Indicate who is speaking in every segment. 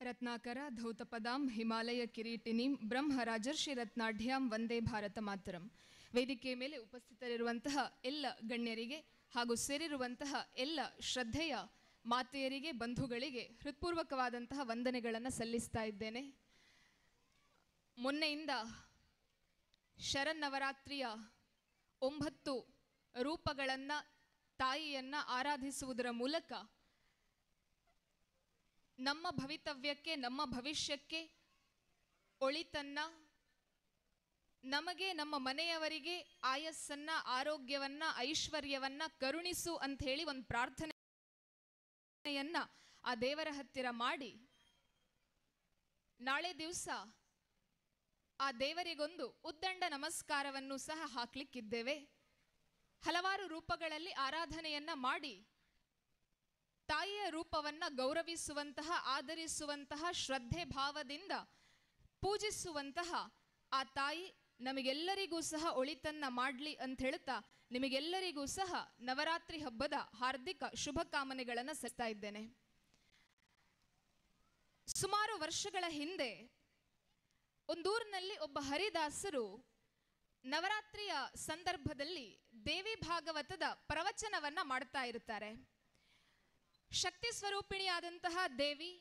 Speaker 1: ರತ್ನಾಕರ ಧೌತಪದಾಂ ಹಿಮಾಲಯ ಕಿರೀಟಿನಿಂ ಬ್ರಹ್ಮರಾಜರ್ಷಿ ರತ್ನಾಢ್ಯಾಂ ವಂದೇ ಭಾರತ ಮಾತರಂ. ವೇದಿಕೆಯ ಮೇಲೆ ಉಪಸ್ಥಿತರಿರುವಂತಹ ಎಲ್ಲ ಗಣ್ಯರಿಗೆ ಹಾಗೂ ಸೇರಿರುವಂತಹ ಎಲ್ಲ ಶ್ರದ್ಧೆಯ ಮಾತೆಯರಿಗೆ, ಬಂಧುಗಳಿಗೆ ಹೃತ್ಪೂರ್ವಕವಾದಂತಹ ವಂದನೆಗಳನ್ನು ಸಲ್ಲಿಸ್ತಾ ಇದ್ದೇನೆ. ಮೊನ್ನೆಯಿಂದ ಶರನ್ನವರಾತ್ರಿಯ 9 ರೂಪಗಳನ್ನು, ತಾಯಿಯನ್ನು ಆರಾಧಿಸುವುದರ ಮೂಲಕ ನಮ್ಮ ಭವಿತವ್ಯಕ್ಕೆ, ನಮ್ಮ ಭವಿಷ್ಯಕ್ಕೆ ಒಳಿತನ್ನ, ನಮಗೆ ನಮ್ಮ ಮನೆಯವರಿಗೆ ಆಯಸ್ಸನ್ನ, ಆರೋಗ್ಯವನ್ನ, ಐಶ್ವರ್ಯವನ್ನ ಕರುಣಿಸು ಅಂತ ಹೇಳಿ ಒಂದು ಪ್ರಾರ್ಥನೆಯನ್ನ ಆ ದೇವರ ಹತ್ತಿರ ಮಾಡಿ ನಾಳೆ ದಿವಸ ಆ ದೇವರಿಗೊಂದು ಉದ್ದಂಡ ನಮಸ್ಕಾರವನ್ನು ಸಹ ಹಾಕ್ಲಿಕ್ಕಿದ್ದೇವೆ. ಹಲವಾರು ರೂಪಗಳಲ್ಲಿ ಆರಾಧನೆಯನ್ನ ಮಾಡಿ ತಾಯಿಯ ರೂಪವನ್ನು ಗೌರವಿಸುವಂತಹ, ಆದರಿಸುವಂತಹ, ಶ್ರದ್ಧೆ ಭಾವದಿಂದ ಪೂಜಿಸುವಂತಹ ಆ ತಾಯಿ ನಮಗೆಲ್ಲರಿಗೂ ಸಹ ಒಳಿತನ್ನ ಮಾಡಲಿ ಅಂತ ಹೇಳ್ತಾ ನಿಮಗೆಲ್ಲರಿಗೂ ಸಹ ನವರಾತ್ರಿ ಹಬ್ಬದ ಹಾರ್ದಿಕ ಶುಭ ಕಾಮನೆಗಳನ್ನು ಸಲ್ಲಿಸ್ತಾ ಇದ್ದೇನೆ. ಸುಮಾರು ವರ್ಷಗಳ ಹಿಂದೆ ಒಂದೂರಿನಲ್ಲಿ ಒಬ್ಬ ಹರಿದಾಸರು ನವರಾತ್ರಿಯ ಸಂದರ್ಭದಲ್ಲಿ ದೇವಿ ಭಾಗವತದ ಪ್ರವಚನವನ್ನ ಮಾಡ್ತಾ ಇರ್ತಾರೆ. ಶಕ್ತಿ ಸ್ವರೂಪಿಣಿಯಾದಂತಹ ದೇವಿ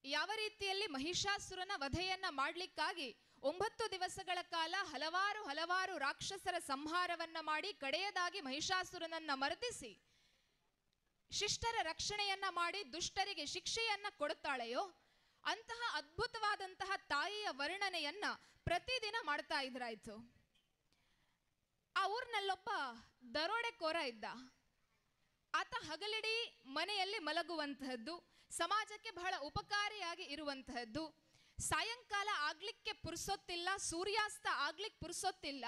Speaker 1: ಯಾವ ರೀತಿಯಲ್ಲಿ ಮಹಿಷಾಸುರನ ವಧೆಯನ್ನ ಮಾಡಲಿಕ್ಕಾಗಿ 9 ದಿವಸಗಳ ಕಾಲ ಹಲವಾರು ರಾಕ್ಷಸರ ಸಂಹಾರವನ್ನ ಮಾಡಿ ಕಡೆಯದಾಗಿ ಮಹಿಷಾಸುರನನ್ನ ಮರ್ದಿಸಿ ಶಿಷ್ಟರ ರಕ್ಷಣೆಯನ್ನ ಮಾಡಿ ದುಷ್ಟರಿಗೆ ಶಿಕ್ಷೆಯನ್ನ ಕೊಡುತ್ತಾಳೆಯೋ ಅಂತಹ ಅದ್ಭುತವಾದಂತಹ ತಾಯಿಯ ವರ್ಣನೆಯನ್ನ ಪ್ರತಿದಿನ ಮಾಡ್ತಾ ಇದ್ರಾಯ್ತು. ಆ ಊರಿನಲ್ಲೊಬ್ಬ ದರೋಡೆಕೋರ ಇದ್ದ. ಆತ ಹಗಲಿಡೀ ಮನೆಯಲ್ಲಿ ಮಲಗುವಂತಹದ್ದು, ಸಮಾಜಕ್ಕೆ ಬಹಳ ಉಪಕಾರಿಯಾಗಿ ಇರುವಂತಹದ್ದು. ಸಾಯಂಕಾಲ ಆಗ್ಲಿಕ್ಕೆ ಪುರ್ಸೊತ್ತಿಲ್ಲ, ಸೂರ್ಯಾಸ್ತ ಆಗ್ಲಿಕ್ಕೆ ಪುರ್ಸೊತ್ತಿಲ್ಲ,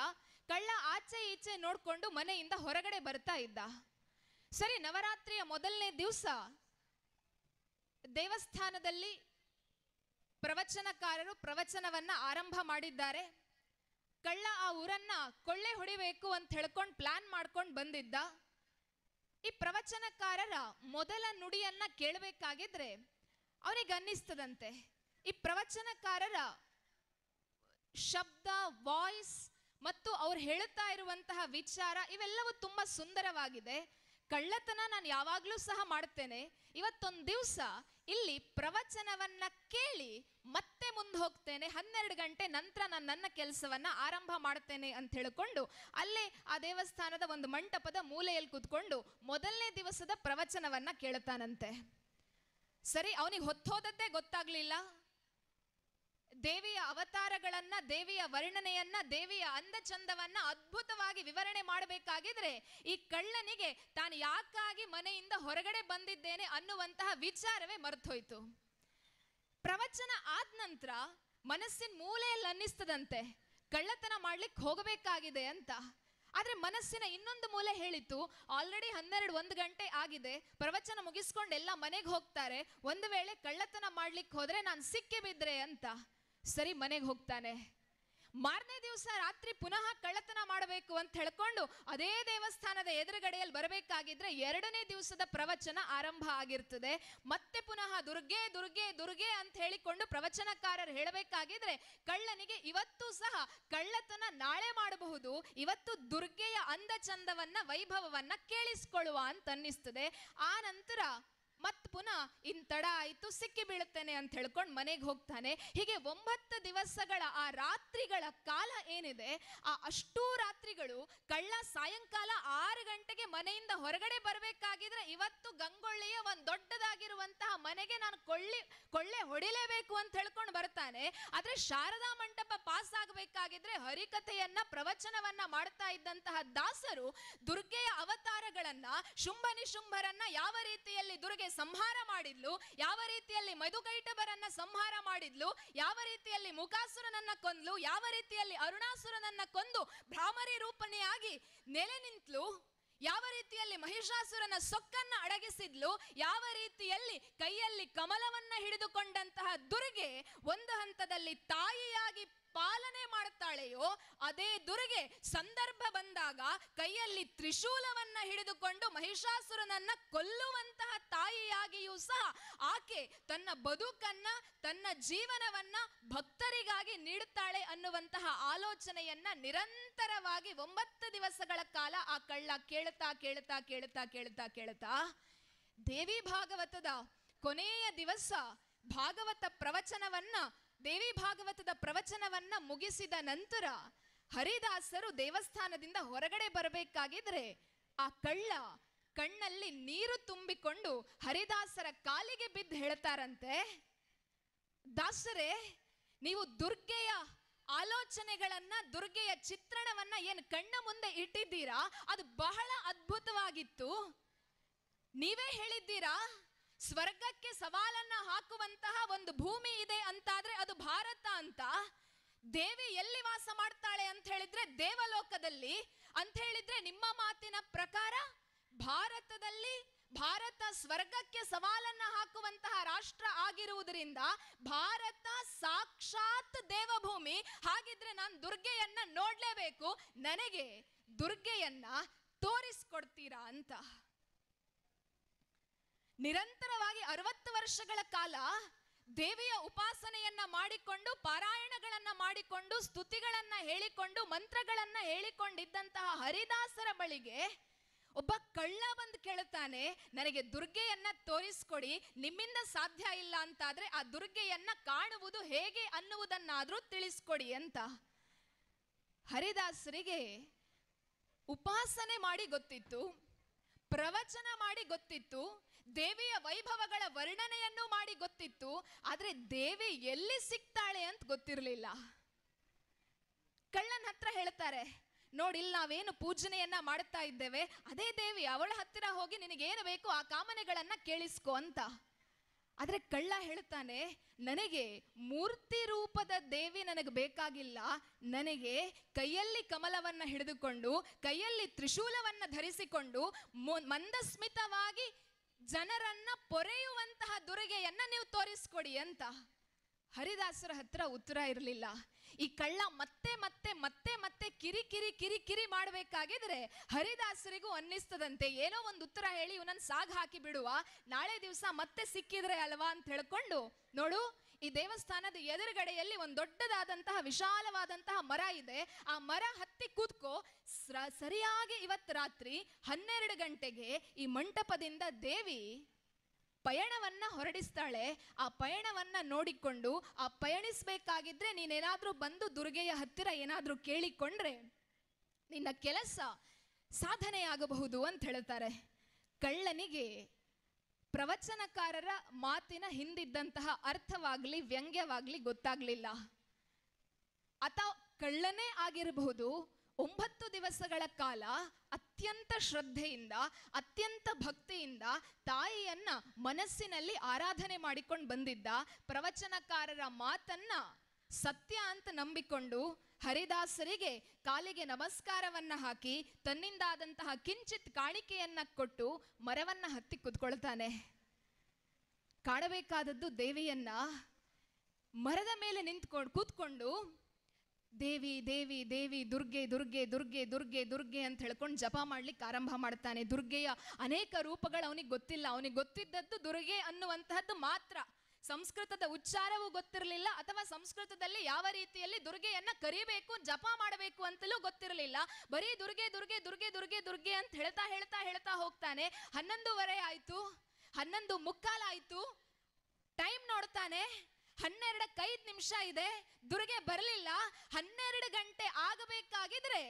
Speaker 1: ಕಳ್ಳ ಆಚೆ ಈಚೆ ನೋಡ್ಕೊಂಡು ಮನೆಯಿಂದ ಹೊರಗಡೆ ಬರ್ತಾ ಇದ್ದ. ಸರಿ, ನವರಾತ್ರಿಯ ಮೊದಲನೇ ದಿವಸ ದೇವಸ್ಥಾನದಲ್ಲಿ ಪ್ರವಚನಕಾರರು ಪ್ರವಚನವನ್ನ ಆರಂಭ ಮಾಡಿದ್ದಾರೆ. ಕಳ್ಳ ಆ ಊರನ್ನ ಕೊಳ್ಳೆ ಹೊಡಿಬೇಕು ಅಂತ ಹೇಳ್ಕೊಂಡು ಪ್ಲಾನ್ ಮಾಡ್ಕೊಂಡು ಬಂದಿದ್ದ. ಈ ಪ್ರವಚನಕಾರರ ಮೊದಲ ನುಡಿಯನ್ನ ಕೇಳಬೇಕಾಗಿದ್ರೆ ಅವನಿಗೆ ಅನ್ನಿಸ್ತದಂತೆ, ಈ ಪ್ರವಚನಕಾರರ ಶಬ್ದ, ವಾಯ್ಸ್ ಮತ್ತು ಅವ್ರು ಹೇಳುತ್ತಾ ಇರುವಂತಹ ವಿಚಾರ ಇವೆಲ್ಲವೂ ತುಂಬಾ ಸುಂದರವಾಗಿದೆ. ಕಳ್ಳತನ ನಾನು ಯಾವಾಗಲೂ ಸಹ ಮಾಡ್ತೇನೆ, ಇವತ್ತೊಂದು ದಿವಸ ಇಲ್ಲಿ ಪ್ರವಚನವನ್ನ ಕೇಳಿ ಮತ್ತೆ ಮುಂದೆ ಹೋಗ್ತೇನೆ, 12 ಗಂಟೆ ನಂತರ ನಾನು ನನ್ನ ಕೆಲಸವನ್ನ ಆರಂಭ ಮಾಡ್ತೇನೆ ಅಂತ ಹೇಳಿಕೊಂಡು ಅಲ್ಲೇ ಆ ದೇವಸ್ಥಾನದ ಒಂದು ಮಂಟಪದ ಮೂಲೆಯಲ್ಲಿ ಕೂತ್ಕೊಂಡು ಮೊದಲನೇ ದಿವಸದ ಪ್ರವಚನವನ್ನ ಕೇಳುತ್ತಾನಂತೆ. ಸರಿ, ಅವನಿಗೆ ಹೊತ್ತೋದದ್ದೇ ಗೊತ್ತಾಗ್ಲಿಲ್ಲ. ದೇವಿಯ ಅವತಾರಗಳನ್ನ, ದೇವಿಯ ವರ್ಣನೆಯನ್ನ, ದೇವಿಯ ಅಂದಚಂದವನ್ನ ಅದ್ಭುತವಾಗಿ ವಿವರಣೆ ಮಾಡಬೇಕಾಗಿದ್ರೆ ಈ ಕಳ್ಳನಿಗೆ ತಾನು ಯಾಕಾಗಿ ಮನೆಯಿಂದ ಹೊರಗಡೆ ಬಂದಿದ್ದೇನೆ ಅನ್ನುವಂತಹ ವಿಚಾರವೇ ಮರ್ತೋಯ್ತು. ಪ್ರವಚನ ಆದ ನಂತರ ಮನಸ್ಸಿನ ಮೂಲೆಯಲ್ಲಿ ಅನ್ನಿಸ್ತದಂತೆ ಕಳ್ಳತನ ಮಾಡ್ಲಿಕ್ಕೆ ಹೋಗಬೇಕಾಗಿದೆ ಅಂತ. ಆದ್ರೆ ಮನಸ್ಸಿನ ಇನ್ನೊಂದು ಮೂಲೆ ಹೇಳಿತ್ತು, ಆಲ್ರೆಡಿ 12-1 ಗಂಟೆ ಆಗಿದೆ, ಪ್ರವಚನ ಮುಗಿಸ್ಕೊಂಡು ಎಲ್ಲ ಮನೆಗೆ ಹೋಗ್ತಾರೆ, ಒಂದು ವೇಳೆ ಕಳ್ಳತನ ಮಾಡ್ಲಿಕ್ಕೆ ಹೋದ್ರೆ ನಾನು ಸಿಕ್ಕಿ ಬಿದ್ರೆ ಅಂತ. ಸರಿ, ಮನೆಗೆ ಹೋಗ್ತಾನೆ. ಮಾರನೇ ದಿವಸ ರಾತ್ರಿ ಪುನಃ ಕಳ್ಳತನ ಮಾಡಬೇಕು ಅಂತ ಹೇಳ್ಕೊಂಡು ಅದೇ ದೇವಸ್ಥಾನದ ಎದುರುಗಡೆಯಲ್ಲಿ ಬರಬೇಕಾಗಿದ್ರೆ 2ನೇ ದಿವಸದ ಪ್ರವಚನ ಆರಂಭ ಆಗಿರ್ತದೆ. ಮತ್ತೆ ಪುನಃ ದುರ್ಗೆ ದುರ್ಗೆ ದುರ್ಗೆ ಅಂತ ಹೇಳಿಕೊಂಡು ಪ್ರವಚನಕಾರರು ಹೇಳಬೇಕಾಗಿದ್ರೆ ಕಳ್ಳನಿಗೆ ಇವತ್ತು ಸಹ ಕಳ್ಳತನ ನಾಳೆ ಮಾಡಬಹುದು, ಇವತ್ತು ದುರ್ಗೆಯ ಅಂದ ಚಂದವನ್ನ, ವೈಭವವನ್ನ ಕೇಳಿಸ್ಕೊಳ್ಳುವ ಅಂತ ಅನ್ನಿಸ್ತದೆ. ಆ ನಂತರ ಮತ್ ಪುನಃ ಇನ್ ತಡ ಆಯ್ತು, ಸಿಕ್ಕಿ ಬೀಳುತ್ತೇನೆ ಅಂತ ಹೇಳ್ಕೊಂಡು ಮನೆಗೆ ಹೋಗ್ತಾನೆ. ಹೀಗೆ 9 ದಿವಸಗಳ ಆ ರಾತ್ರಿಗಳ ಕಾಲ ಏನಿದೆ, ಆ ಅಷ್ಟೂ ರಾತ್ರಿಗಳು ಕಳ್ಳ ಸಾಯಂಕಾಲ 6 ಗಂಟೆಗೆ ಮನೆಯಿಂದ ಹೊರಗಡೆ ಬರಬೇಕಾಗಿದ್ರೆ ಇವತ್ತು ಗಂಗೊಳ್ಳಿಯ ಒಂದು ದೊಡ್ಡದಾಗಿರುವಂತಹ ಮನೆಗೆ ನಾನು ಕೊಳ್ಳೆ ಹೊಡಿಲೇಬೇಕು ಅಂತ ಹೇಳ್ಕೊಂಡು ಬರ್ತಾನೆ. ಆದ್ರೆ ಶಾರದಾ ಮಂಟಪ ಪಾಸ್ ಆಗಬೇಕಾಗಿದ್ರೆ ಹರಿಕಥೆಯನ್ನ, ಪ್ರವಚನವನ್ನ ಮಾಡ್ತಾ ಇದ್ದಂತಹ ದಾಸರು ದುರ್ಗೆಯ ಅವತಾರಗಳನ್ನ, ಶುಂಭ ನಿಶುಂಭರನ್ನ ಯಾವ ರೀತಿಯಲ್ಲಿ ದುರ್ಗೆ ಸಂಹಾರ ಮಾಡಿದ್ಲು, ಯಾವ ರೀತಿಯಲ್ಲಿ ಮಧುಕೈಟಭರನ್ನ ಸಂಹಾರ ಮಾಡಿದ್ಲು, ಯಾವ ರೀತಿಯಲ್ಲಿ ಮುಖಾಸುರನನ್ನ ಕೊಂದ್ಲು, ಯಾವ ರೀತಿಯಲ್ಲಿ ಅರುಣಾಸುರನನ್ನ ಕೊಂದು ಭ್ರಾಮರಿ ರೂಪಣೆಯಾಗಿ ನೆಲೆ ನಿಂತ್ಲು, ಯಾವ ರೀತಿಯಲ್ಲಿ ಮಹಿಷಾಸುರನ ಸೊಕ್ಕನ್ನ ಅಡಗಿಸಿದ್ಲು, ಯಾವ ರೀತಿಯಲ್ಲಿ ಕೈಯಲ್ಲಿ ಕಮಲವನ್ನ ಹಿಡಿದುಕೊಂಡಂತಹ ದುರ್ಗೆ ಒಂದು ಹಂತದಲ್ಲಿ ತಾಯಿಯಾಗಿ ಪಾಲನೆ ಮಾಡುತ್ತಾಳೆಯೋ, ಅದೇ ದುರ್ಗೆ ಸಂದರ್ಭ ಬಂದಾಗ ಕೈಯಲ್ಲಿ ತ್ರಿಶೂಲವನ್ನ ಹಿಡಿದುಕೊಂಡು ಮಹಿಷಾಸುರನನ್ನ ಕೊಲ್ಲುವಂತಹ ತಾಯಿಯಾಗಿಯೂ ಸಹ ಆಕೆ ತನ್ನ ಬದುಕನ್ನ, ತನ್ನ ಜೀವನವನ್ನ ಭಕ್ತರಿಗಾಗಿ ನೀಡುತ್ತಾಳೆ ಅನ್ನುವಂತಹ ಆಲೋಚನೆಯನ್ನ ನಿರಂತರವಾಗಿ 9 ದಿವಸಗಳ ಕಾಲ ಆ ಕಳ್ಳ ಕೇಳುತ್ತಾ ದೇವಿ ಭಾಗವತದ ಕೊನೆಯ ದಿವಸ ದೇವಿ ಭಾಗವತದ ಪ್ರವಚನವನ್ನ ಮುಗಿಸಿದ ನಂತರ ಹರಿದಾಸರು ದೇವಸ್ಥಾನದಿಂದ ಹೊರಗಡೆ ಬರಬೇಕಾಗಿದ್ರೆ ಆ ಕಳ್ಳ ಕಣ್ಣಲ್ಲಿ ನೀರು ತುಂಬಿಕೊಂಡು ಹರಿದಾಸರ ಕಾಲಿಗೆ ಬಿದ್ದು ಹೇಳ್ತಾರಂತೆ, ದಾಸರೇ, ನೀವು ದುರ್ಗೆಯ ಆಲೋಚನೆಗಳನ್ನ, ದುರ್ಗೆಯ ಚಿತ್ರಣವನ್ನ ಏನು ಕಣ್ಣ ಮುಂದೆ ಇಟ್ಟಿದ್ದೀರಾ, ಅದು ಬಹಳ ಅದ್ಭುತವಾಗಿತ್ತು. ನೀವೇ ಹೇಳಿದ್ದೀರಾ ಸ್ವರ್ಗಕ್ಕೆ ಸವಾಲನ್ನ ಹಾಕುವಂತಹ ಒಂದು ಭೂಮಿ ಇದೆ ಅಂತಾದ್ರೆ ಅದು ಭಾರತ ಅಂತ. ದೇವಿ ಎಲ್ಲಿ ವಾಸ ಮಾಡ್ತಾಳೆ ಅಂತ ಹೇಳಿದ್ರೆ ದೇವಲೋಕದಲ್ಲಿ ಅಂತ ಹೇಳಿದ್ರೆ, ನಿಮ್ಮ ಮಾತಿನ ಪ್ರಕಾರ ಭಾರತದಲ್ಲಿ, ಭಾರತ ಸ್ವರ್ಗಕ್ಕೆ ಸವಾಲನ್ನ ಹಾಕುವಂತಹ ರಾಷ್ಟ್ರ ಆಗಿರುವುದರಿಂದ ಭಾರತ ಸಾಕ್ಷಾತ್ ದೇವಭೂಮಿ. ಹಾಗಿದ್ರೆ ನಾನು ದುರ್ಗೆಯನ್ನ ನೋಡ್ಲೇಬೇಕು, ನನಗೆ ದುರ್ಗೆಯನ್ನ ತೋರಿಸ್ಕೊಡ್ತೀರಾ ಅಂತ. ನಿರಂತರವಾಗಿ 60 ವರ್ಷಗಳ ಕಾಲ ದೇವಿಯ ಉಪಾಸನೆಯನ್ನ ಮಾಡಿಕೊಂಡು, ಪಾರಾಯಣಗಳನ್ನ ಮಾಡಿಕೊಂಡು, ಸ್ತುತಿಗಳನ್ನ ಹೇಳಿಕೊಂಡು, ಮಂತ್ರಗಳನ್ನ ಹೇಳಿಕೊಂಡಿದ್ದಂತಹ ಹರಿದಾಸರ ಬಳಿಗೆ ಒಬ್ಬ ಕಳ್ಳ ಬಂದು ಕೇಳುತ್ತಾನೆ, ನನಗೆ ದುರ್ಗೆಯನ್ನ ತೋರಿಸ್ಕೊಡಿ, ನಿಮ್ಮಿಂದ ಸಾಧ್ಯ ಇಲ್ಲ ಅಂತಾದ್ರೆ ಆ ದುರ್ಗೆಯನ್ನ ಕಾಣುವುದು ಹೇಗೆ ಅನ್ನುವುದನ್ನಾದ್ರೂ ತಿಳಿಸ್ಕೊಡಿ ಅಂತ. ಹರಿದಾಸರಿಗೆ ಉಪಾಸನೆ ಮಾಡಿ ಗೊತ್ತಿತ್ತು, ಪ್ರವಚನ ಮಾಡಿ ಗೊತ್ತಿತ್ತು, ದೇವಿಯ ವೈಭವಗಳ ವರ್ಣನೆಯನ್ನು ಮಾಡಿ ಗೊತ್ತಿತ್ತು, ಆದ್ರೆ ದೇವಿ ಎಲ್ಲಿ ಸಿಗ್ತಾಳೆ ಅಂತ ಗೊತ್ತಿರಲಿಲ್ಲ. ಕಳ್ಳನ ಹತ್ರ ಹೇಳ್ತಾರೆ, ನೋಡಿಲ್ ನಾವೇನು ಪೂಜನೆಯನ್ನ ಮಾಡುತ್ತಾ ಇದ್ದೇವೆ, ಅದೇ ದೇವಿ, ಅವಳ ಹತ್ತಿರ ಹೋಗಿ ನಿನಗೇನು ಬೇಕು ಆ ಕಾಮನೆಗಳನ್ನ ಕೇಳಿಸ್ಕೊ ಅಂತ. ಆದ್ರೆ ಕಳ್ಳ ಹೇಳ್ತಾನೆ, ನನಗೆ ಮೂರ್ತಿ ರೂಪದ ದೇವಿ ನನಗೆ ಬೇಕಾಗಿಲ್ಲ, ನನಗೆ ಕೈಯಲ್ಲಿ ಕಮಲವನ್ನ ಹಿಡಿದುಕೊಂಡು, ಕೈಯಲ್ಲಿ ತ್ರಿಶೂಲವನ್ನ ಧರಿಸಿಕೊಂಡು, ಮಂದಸ್ಮಿತವಾಗಿ ಜನರನ್ನ ಪೊರೆಯುವಂತಹ ದುರ್ಗೆಯನ್ನ ನೀವು ತೋರಿಸ್ಕೊಡಿ ಅಂತ. ಹರಿದಾಸರ ಹತ್ರ ಉತ್ತರ ಇರಲಿಲ್ಲ. ಈ ಕಳ್ಳ ಮತ್ತೆ ಮತ್ತೆ ಮತ್ತೆ ಮತ್ತೆ ಕಿರಿ ಕಿರಿ ಕಿರಿ ಕಿರಿ ಮಾಡಬೇಕಾಗಿದ್ರೆ ಹರಿದಾಸರಿಗೂ ಅನ್ನಿಸ್ತದಂತೆ, ಏನೋ ಒಂದು ಉತ್ತರ ಹೇಳಿ ಇವನನ್ನ ಸಾಗ್ ಹಾಕಿ ಬಿಡುವ, ನಾಳೆ ದಿವಸ ಮತ್ತೆ ಸಿಕ್ಕಿದ್ರೆ ಅಲ್ವಾ ಅಂತ ಹೇಳ್ಕೊಂಡು, ನೋಡು ಈ ದೇವಸ್ಥಾನದ ಎದುರುಗಡೆಯಲ್ಲಿ ಒಂದು ದೊಡ್ಡದಾದಂತಹ ವಿಶಾಲವಾದಂತಹ ಮರ ಇದೆ, ಆ ಮರ ಹತ್ತಿ ಕೂತ್ಕೋ, ಸರಿಯಾಗಿ ಇವತ್ತು ರಾತ್ರಿ 12 ಗಂಟೆಗೆ ಈ ಮಂಟಪದಿಂದ ದೇವಿ ಪಯಣವನ್ನ ಹೊರಡಿಸ್ತಾಳೆ. ಆ ಪಯಣವನ್ನ ನೋಡಿಕೊಂಡು, ಆ ಪಯಣಿಸ್ಬೇಕಾಗಿದ್ರೆ ನೀನೇನಾದ್ರೂ ಬಂದು ದುರ್ಗೆಯ ಹತ್ತಿರ ಏನಾದ್ರೂ ಕೇಳಿಕೊಂಡ್ರೆ ನಿನ್ನ ಕೆಲಸ ಸಾಧನೆಯಾಗಬಹುದು ಅಂತ ಹೇಳ್ತಾರೆ. ಕಳ್ಳನಿಗೆ ಪ್ರವಚನಕಾರರ ಮಾತಿನ ಹಿಂದಿದ್ದಂತಹ ಅರ್ಥವಾಗ್ಲಿ ವ್ಯಂಗ್ಯವಾಗ್ಲಿ ಗೊತ್ತಾಗ್ಲಿಲ್ಲ. ಆತ ಕಳ್ಳನೇ ಆಗಿರಬಹುದು. 9 ದಿವಸಗಳ ಕಾಲ ಅತ್ಯಂತ ಶ್ರದ್ಧೆಯಿಂದ, ಅತ್ಯಂತ ಭಕ್ತಿಯಿಂದ ತಾಯಿಯನ್ನ ಮನಸ್ಸಿನಲ್ಲಿ ಆರಾಧನೆ ಮಾಡಿಕೊಂಡು ಬಂದಿದ್ದ. ಪ್ರವಚನಕಾರರ ಮಾತನ್ನ ಸತ್ಯ ಅಂತ ನಂಬಿಕೊಂಡು ಹರಿದಾಸರಿಗೆ ಕಾಲಿಗೆ ನಮಸ್ಕಾರವನ್ನ ಹಾಕಿ ತನ್ನಿಂದಾದಂತಹ ಕಿಂಚಿತ್ ಕಾಣಿಕೆಯನ್ನ ಕೊಟ್ಟು ಮರವನ್ನ ಹತ್ತಿ ಕೂತ್ಕೊಳ್ತಾನೆ. ಕಾಣಬೇಕಾದದ್ದು ದೇವಿಯನ್ನ. ಮರದ ಮೇಲೆ ಕೂತ್ಕೊಂಡು ದೇವಿ ದೇವಿ ದೇವಿ ದುರ್ಗೆ ದುರ್ಗೆ ದುರ್ಗೆ ದುರ್ಗೆ ದುರ್ಗೆ ಅಂತ ಹೇಳ್ಕೊಂಡು ಜಪ ಮಾಡ್ಲಿಕ್ಕೆ ಆರಂಭ ಮಾಡ್ತಾನೆ. ದುರ್ಗೆಯ ಅನೇಕ ರೂಪಗಳು ಅವನಿಗೆ ಗೊತ್ತಿಲ್ಲ. ಅವನಿಗೆ ಗೊತ್ತಿದ್ದದ್ದು ದುರ್ಗೆ ಅನ್ನುವಂತಹದ್ದು ಮಾತ್ರ. ಸಂಸ್ಕೃತದ ಉಚ್ಚಾರವೂ ಗೊತ್ತಿರಲಿಲ್ಲ, ಅಥವಾ ಸಂಸ್ಕೃತದಲ್ಲಿ ಯಾವ ರೀತಿಯಲ್ಲಿ ದುರ್ಗೆಯನ್ನ ಕರಿಬೇಕು, ಜಪ ಮಾಡಬೇಕು ಅಂತಲೂ ಗೊತ್ತಿರಲಿಲ್ಲ. ಬರೀ ದುರ್ಗೆ ದುರ್ಗೆ ದುರ್ಗೆ ದುರ್ಗೆ ದುರ್ಗೆ ಅಂತ ಹೇಳ್ತಾ ಹೇಳ್ತಾ ಹೇಳ್ತಾ ಹೋಗ್ತಾನೆ. 11:15 ಆಯ್ತು, 11:45 ಆಯ್ತು. ಟೈಮ್ ನೋಡ್ತಾನೆ, 12:05 ಇದೆ, ದುರ್ಗೆ ಬರಲಿಲ್ಲ. 12 ಗಂಟೆ ಆಗಬೇಕಾಗಿದ್ರೆ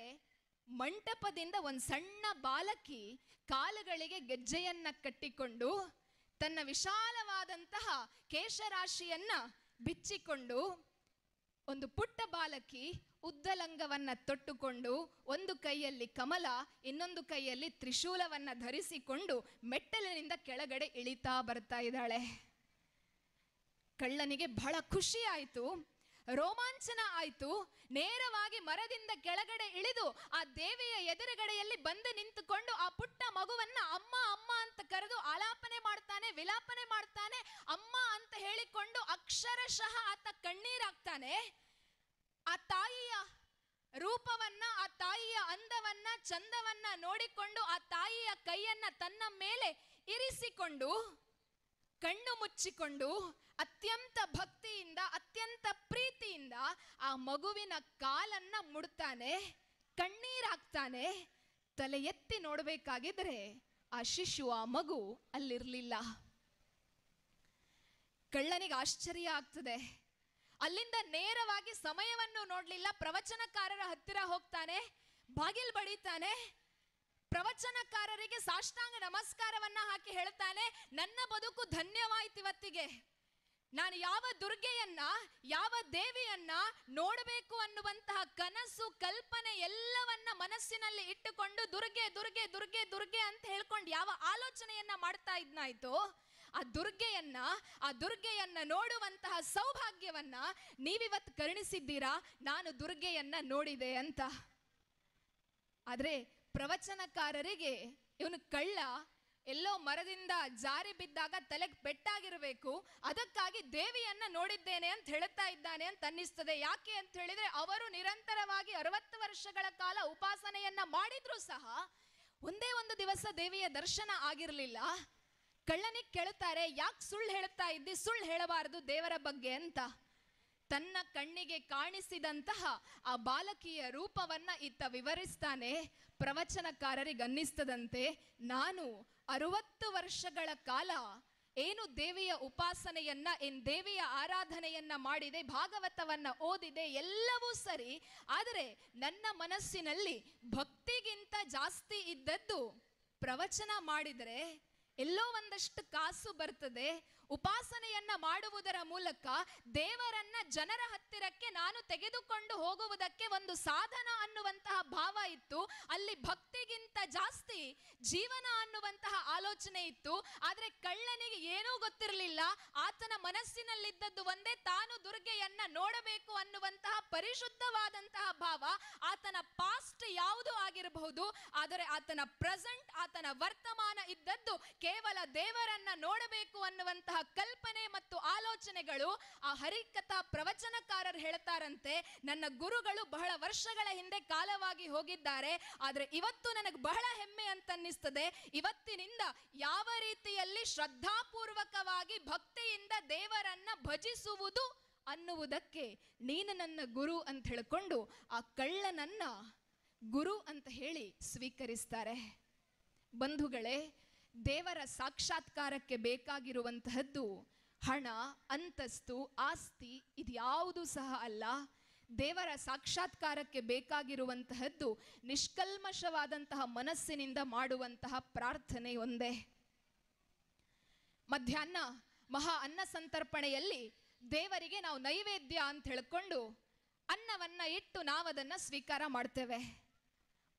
Speaker 1: ಮಂಟಪದಿಂದ ಒಂದು ಸಣ್ಣ ಬಾಲಕಿ ಕಾಲುಗಳಿಗೆ ಗೆಜ್ಜೆಯನ್ನ ಕಟ್ಟಿಕೊಂಡು ತನ್ನ ವಿಶಾಲವಾದಂತಹ ಕೇಶರಾಶಿಯನ್ನ ಬಿಚ್ಚಿಕೊಂಡು, ಒಂದು ಪುಟ್ಟ ಬಾಲಕಿ ಉದ್ದಲಂಗವನ್ನ ತೊಟ್ಟುಕೊಂಡು, ಒಂದು ಕೈಯಲ್ಲಿ ಕಮಲ, ಇನ್ನೊಂದು ಕೈಯಲ್ಲಿ ತ್ರಿಶೂಲವನ್ನ ಧರಿಸಿಕೊಂಡು ಮೆಟ್ಟಲಿನಿಂದ ಕೆಳಗಡೆ ಇಳಿತಾ ಬರ್ತಾ ಇದ್ದಾಳೆ. ಕಳ್ಳನಿಗೆ ಬಹಳ ಖುಷಿ ಆಯಿತು. ರೋಮಾಂಚನ ಆಯ್ತು. ನೇರವಾಗಿ ಮರದಿಂದ ಕೆಳಗಡೆ ಇಳಿದು ಆ ದೇವಿಯ ಎದುರುಗಡೆಯಲ್ಲಿ ಬಂದು ನಿಂತುಕೊಂಡು ಆ ಪುಟ್ಟ ಮಗುವನ್ನ ಅಮ್ಮ ಅಮ್ಮ ಅಂತ ಕರೆದು ಆಲಾಪನೆ ಮಾಡ್ತಾನೆ, ವಿಲಾಪನೆ ಮಾಡ್ತಾನೆ. ಅಮ್ಮ ಅಂತ ಹೇಳಿಕೊಂಡು ಅಕ್ಷರಶಃ ಆತ ಕಣ್ಣೀರಾಗ್ತಾನೆ. ಆ ತಾಯಿಯ ರೂಪವನ್ನ, ಆ ತಾಯಿಯ ಅಂದವನ್ನ, ಚಂದವನ್ನ ನೋಡಿಕೊಂಡು ಆ ತಾಯಿಯ ಕೈಯನ್ನ ತನ್ನ ಮೇಲೆ ಇರಿಸಿಕೊಂಡು ಕಣ್ಣು ಮುಚ್ಚಿಕೊಂಡು ಅತ್ಯಂತ ಭಕ್ತಿಯಿಂದ, ಅತ್ಯಂತ ಪ್ರೀತಿಯಿಂದ ಆ ಮಗುವಿನ ಕಾಲನ್ನ ಮುಡ್ತಾನೆ, ಕಣ್ಣೀರಾಗ್ತಾನೆ. ತಲೆ ಎತ್ತಿ ನೋಡಬೇಕಾಗಿದ್ರೆ ಆ ಶಿಶು, ಆ ಮಗು ಅಲ್ಲಿರ್ಲಿಲ್ಲ. ಕಳ್ಳನಿಗೆ ಆಶ್ಚರ್ಯ ಆಗ್ತದೆ. ಅಲ್ಲಿಂದ ನೇರವಾಗಿ ಸಮಯವನ್ನು ನೋಡ್ಲಿಲ್ಲ. ಪ್ರವಚನಕಾರರ ಹತ್ತಿರ ಹೋಗ್ತಾನೆ, ಬಾಗಿಲು ಬಡಿತಾನೆ. ಪ್ರವಚನಕಾರರಿಗೆ ಸಾಷ್ಟಾಂಗ ನಮಸ್ಕಾರವನ್ನ ಹಾಕಿ ಹೇಳ್ತಾನೆ, ನನ್ನ ಬದುಕು ಧನ್ಯವಾಯ್ತು ಇವತ್ತಿಗೆ. ನಾನು ಯಾವ ದುರ್ಗೆಯನ್ನ, ಯಾವ ದೇವಿಯನ್ನ ನೋಡಬೇಕು ಅನ್ನುವಂತಹ ಕನಸು, ಕಲ್ಪನೆ ಎಲ್ಲವನ್ನ ಮನಸ್ಸಿನಲ್ಲಿ ಇಟ್ಟುಕೊಂಡು ದುರ್ಗೆ ದುರ್ಗೆ ದುರ್ಗೆ ದುರ್ಗೆ ಅಂತ ಹೇಳ್ಕೊಂಡು ಯಾವ ಆಲೋಚನೆಯನ್ನ ಮಾಡ್ತಾ ಇದ್ನಾಯ್ತು, ಆ ದುರ್ಗೆಯನ್ನ ನೋಡುವಂತಹ ಸೌಭಾಗ್ಯವನ್ನ ನೀವಿವತ್ತು ಕರುಣಿಸಿದ್ದೀರಾ. ನಾನು ದುರ್ಗೆಯನ್ನ ನೋಡಿದೆ ಅಂತ. ಆದ್ರೆ ಪ್ರವಚನಕಾರರಿಗೆ ಇವನು ಕಳ್ಳ, ಎಲ್ಲೋ ಮರದಿಂದ ಜಾರಿ ಬಿದ್ದಾಗ ತಲೆಗೆ ಪೆಟ್ಟಾಗಿರಬೇಕು, ಅದಕ್ಕಾಗಿ ದೇವಿಯನ್ನ ನೋಡಿದ್ದೇನೆ ಅಂತ ಹೇಳ್ತಾ ಇದ್ದಾನೆ ಅಂತ ಅನ್ನಿಸ್ತದೆ. ಯಾಕೆ ಅಂತ ಹೇಳಿದ್ರೆ ಅವರು ನಿರಂತರವಾಗಿ 60 ವರ್ಷಗಳ ಕಾಲ ಉಪಾಸನೆಯನ್ನ ಮಾಡಿದ್ರು ಸಹ ಒಂದೇ ಒಂದು ದಿವಸ ದೇವಿಯ ದರ್ಶನ ಆಗಿರಲಿಲ್ಲ. ಕಳ್ಳನಿಗೆ ಕೇಳುತ್ತಾರೆ, ಯಾಕೆ ಸುಳ್ಳು ಹೇಳ್ತಾ ಇದ್ದಿ, ಸುಳ್ಳು ಹೇಳಬಾರದು ದೇವರ ಬಗ್ಗೆ ಅಂತ. ತನ್ನ ಕಣ್ಣಿಗೆ ಕಾಣಿಸಿದಂತಹ ಆ ಬಾಲಕಿಯ ರೂಪವನ್ನ ಇತ್ತ ವಿವರಿಸ್ತಾನೆ. ಪ್ರವಚನಕಾರರಿಗೆ ಅನ್ನಿಸ್ತದಂತೆ, ನಾನು 60 ವರ್ಷಗಳ ಕಾಲ ಏನು ದೇವಿಯ ಉಪಾಸನೆಯನ್ನ, ದೇವಿಯ ಆರಾಧನೆಯನ್ನ ಮಾಡಿದೆ, ಭಾಗವತವನ್ನ ಓದಿದೆ, ಎಲ್ಲವೂ ಸರಿ. ಆದರೆ ನನ್ನ ಮನಸ್ಸಿನಲ್ಲಿ ಭಕ್ತಿಗಿಂತ ಜಾಸ್ತಿ ಇದ್ದದ್ದು ಪ್ರವಚನ ಮಾಡಿದರೆ ಎಲ್ಲೋ ಒಂದಷ್ಟು ಕಾಸು ಬರ್ತದೆ. ಉಪಾಸನೆಯನ್ನ ಮಾಡುವುದರ ಮೂಲಕ ದೇವರನ್ನ ಜನರ ಹತ್ತಿರಕ್ಕೆ ನಾನು ತೆಗೆದುಕೊಂಡು ಹೋಗುವುದಕ್ಕೆ ಒಂದು ಸಾಧನ ಅನ್ನುವಂತಹ ಭಾವ ಇತ್ತು. ಅಲ್ಲಿ ಭಕ್ತಿಗಿಂತ ಜಾಸ್ತಿ ಜೀವನ ಅನ್ನುವಂತಹ ಆಲೋಚನೆ ಇತ್ತು. ಆದ್ರೆ ಕಳ್ಳನಿಗೆ ಏನೂ ಗೊತ್ತಿರಲಿಲ್ಲ. ಆತನ ಮನಸ್ಸಿನಲ್ಲಿದ್ದದ್ದು ಒಂದೇ, ತಾನು ದುರ್ಗೆಯನ್ನ ನೋಡಬೇಕು ಅನ್ನುವಂತಹ ಪರಿಶುದ್ಧವಾದಂತಹ ಭಾವ. ಆತನ ಪಾಸ್ಟ್ ಯಾವುದು ಆಗಿರಬಹುದು, ಆದರೆ ಆತನ ಪ್ರೆಸೆಂಟ್, ಆತನ ವರ್ತಮಾನ ಇದ್ದದ್ದು ಕೇವಲ ದೇವರನ್ನ ನೋಡಬೇಕು ಅನ್ನುವಂತಹ ಕಲ್ಪನೆ ಮತ್ತು ಆಲೋಚನೆಗಳು. ಆ ಹರಿಕಥಾ ಪ್ರವಚನಕಾರರು ಹೇಳ್ತಾರಂತೆ, ನನ್ನ ಗುರುಗಳು ಬಹಳ ವರ್ಷಗಳ ಹಿಂದೆ ಕಾಲವಾಗಿ ಹೋಗಿದ್ದಾರೆ, ಆದ್ರೆ ಇವತ್ತು ನನಗೆ ಬಹಳ ಹೆಮ್ಮೆ ಅಂತ ಅನ್ನಿಸ್ತದೆ. ಇವತ್ತಿನಿಂದ ಯಾವ ರೀತಿಯಲ್ಲಿ ಶ್ರದ್ಧಾಪೂರ್ವಕವಾಗಿ ಭಕ್ತಿಯಿಂದ ದೇವರನ್ನ ಭಜಿಸುವುದು ಅನ್ನುವುದಕ್ಕೆ ನೀನು ನನ್ನ ಗುರು ಅಂತ ಹೇಳಿಕೊಂಡು ಆ ಕಳ್ಳನನ್ನ ಗುರು ಅಂತ ಹೇಳಿ ಸ್ವೀಕರಿಸ್ತಾರೆ. ಬಂಧುಗಳೇ, ದೇವರ ಸಾಕ್ಷಾತ್ಕಾರಕ್ಕೆ ಬೇಕಾಗಿರುವಂತಹದ್ದು ಹಣ, ಅಂತಸ್ತು, ಆಸ್ತಿ ಇದ್ಯಾವುದು ಸಹ ಅಲ್ಲ. ದೇವರ ಸಾಕ್ಷಾತ್ಕಾರಕ್ಕೆ ಬೇಕಾಗಿರುವಂತಹದ್ದು ನಿಷ್ಕಲ್ಮಶವಾದಂತಹ ಮನಸ್ಸಿನಿಂದ ಮಾಡುವಂತಹ ಪ್ರಾರ್ಥನೆ ಒಂದೇ. ಮಧ್ಯಾಹ್ನ ಮಹಾ ಅನ್ನ ಸಂತರ್ಪಣೆಯಲ್ಲಿ ದೇವರಿಗೆ ನಾವು ನೈವೇದ್ಯ ಅಂತ ಹೇಳ್ಕೊಂಡು ಅನ್ನವನ್ನ ಇಟ್ಟು ನಾವದನ್ನ ಸ್ವೀಕಾರ ಮಾಡ್ತೇವೆ.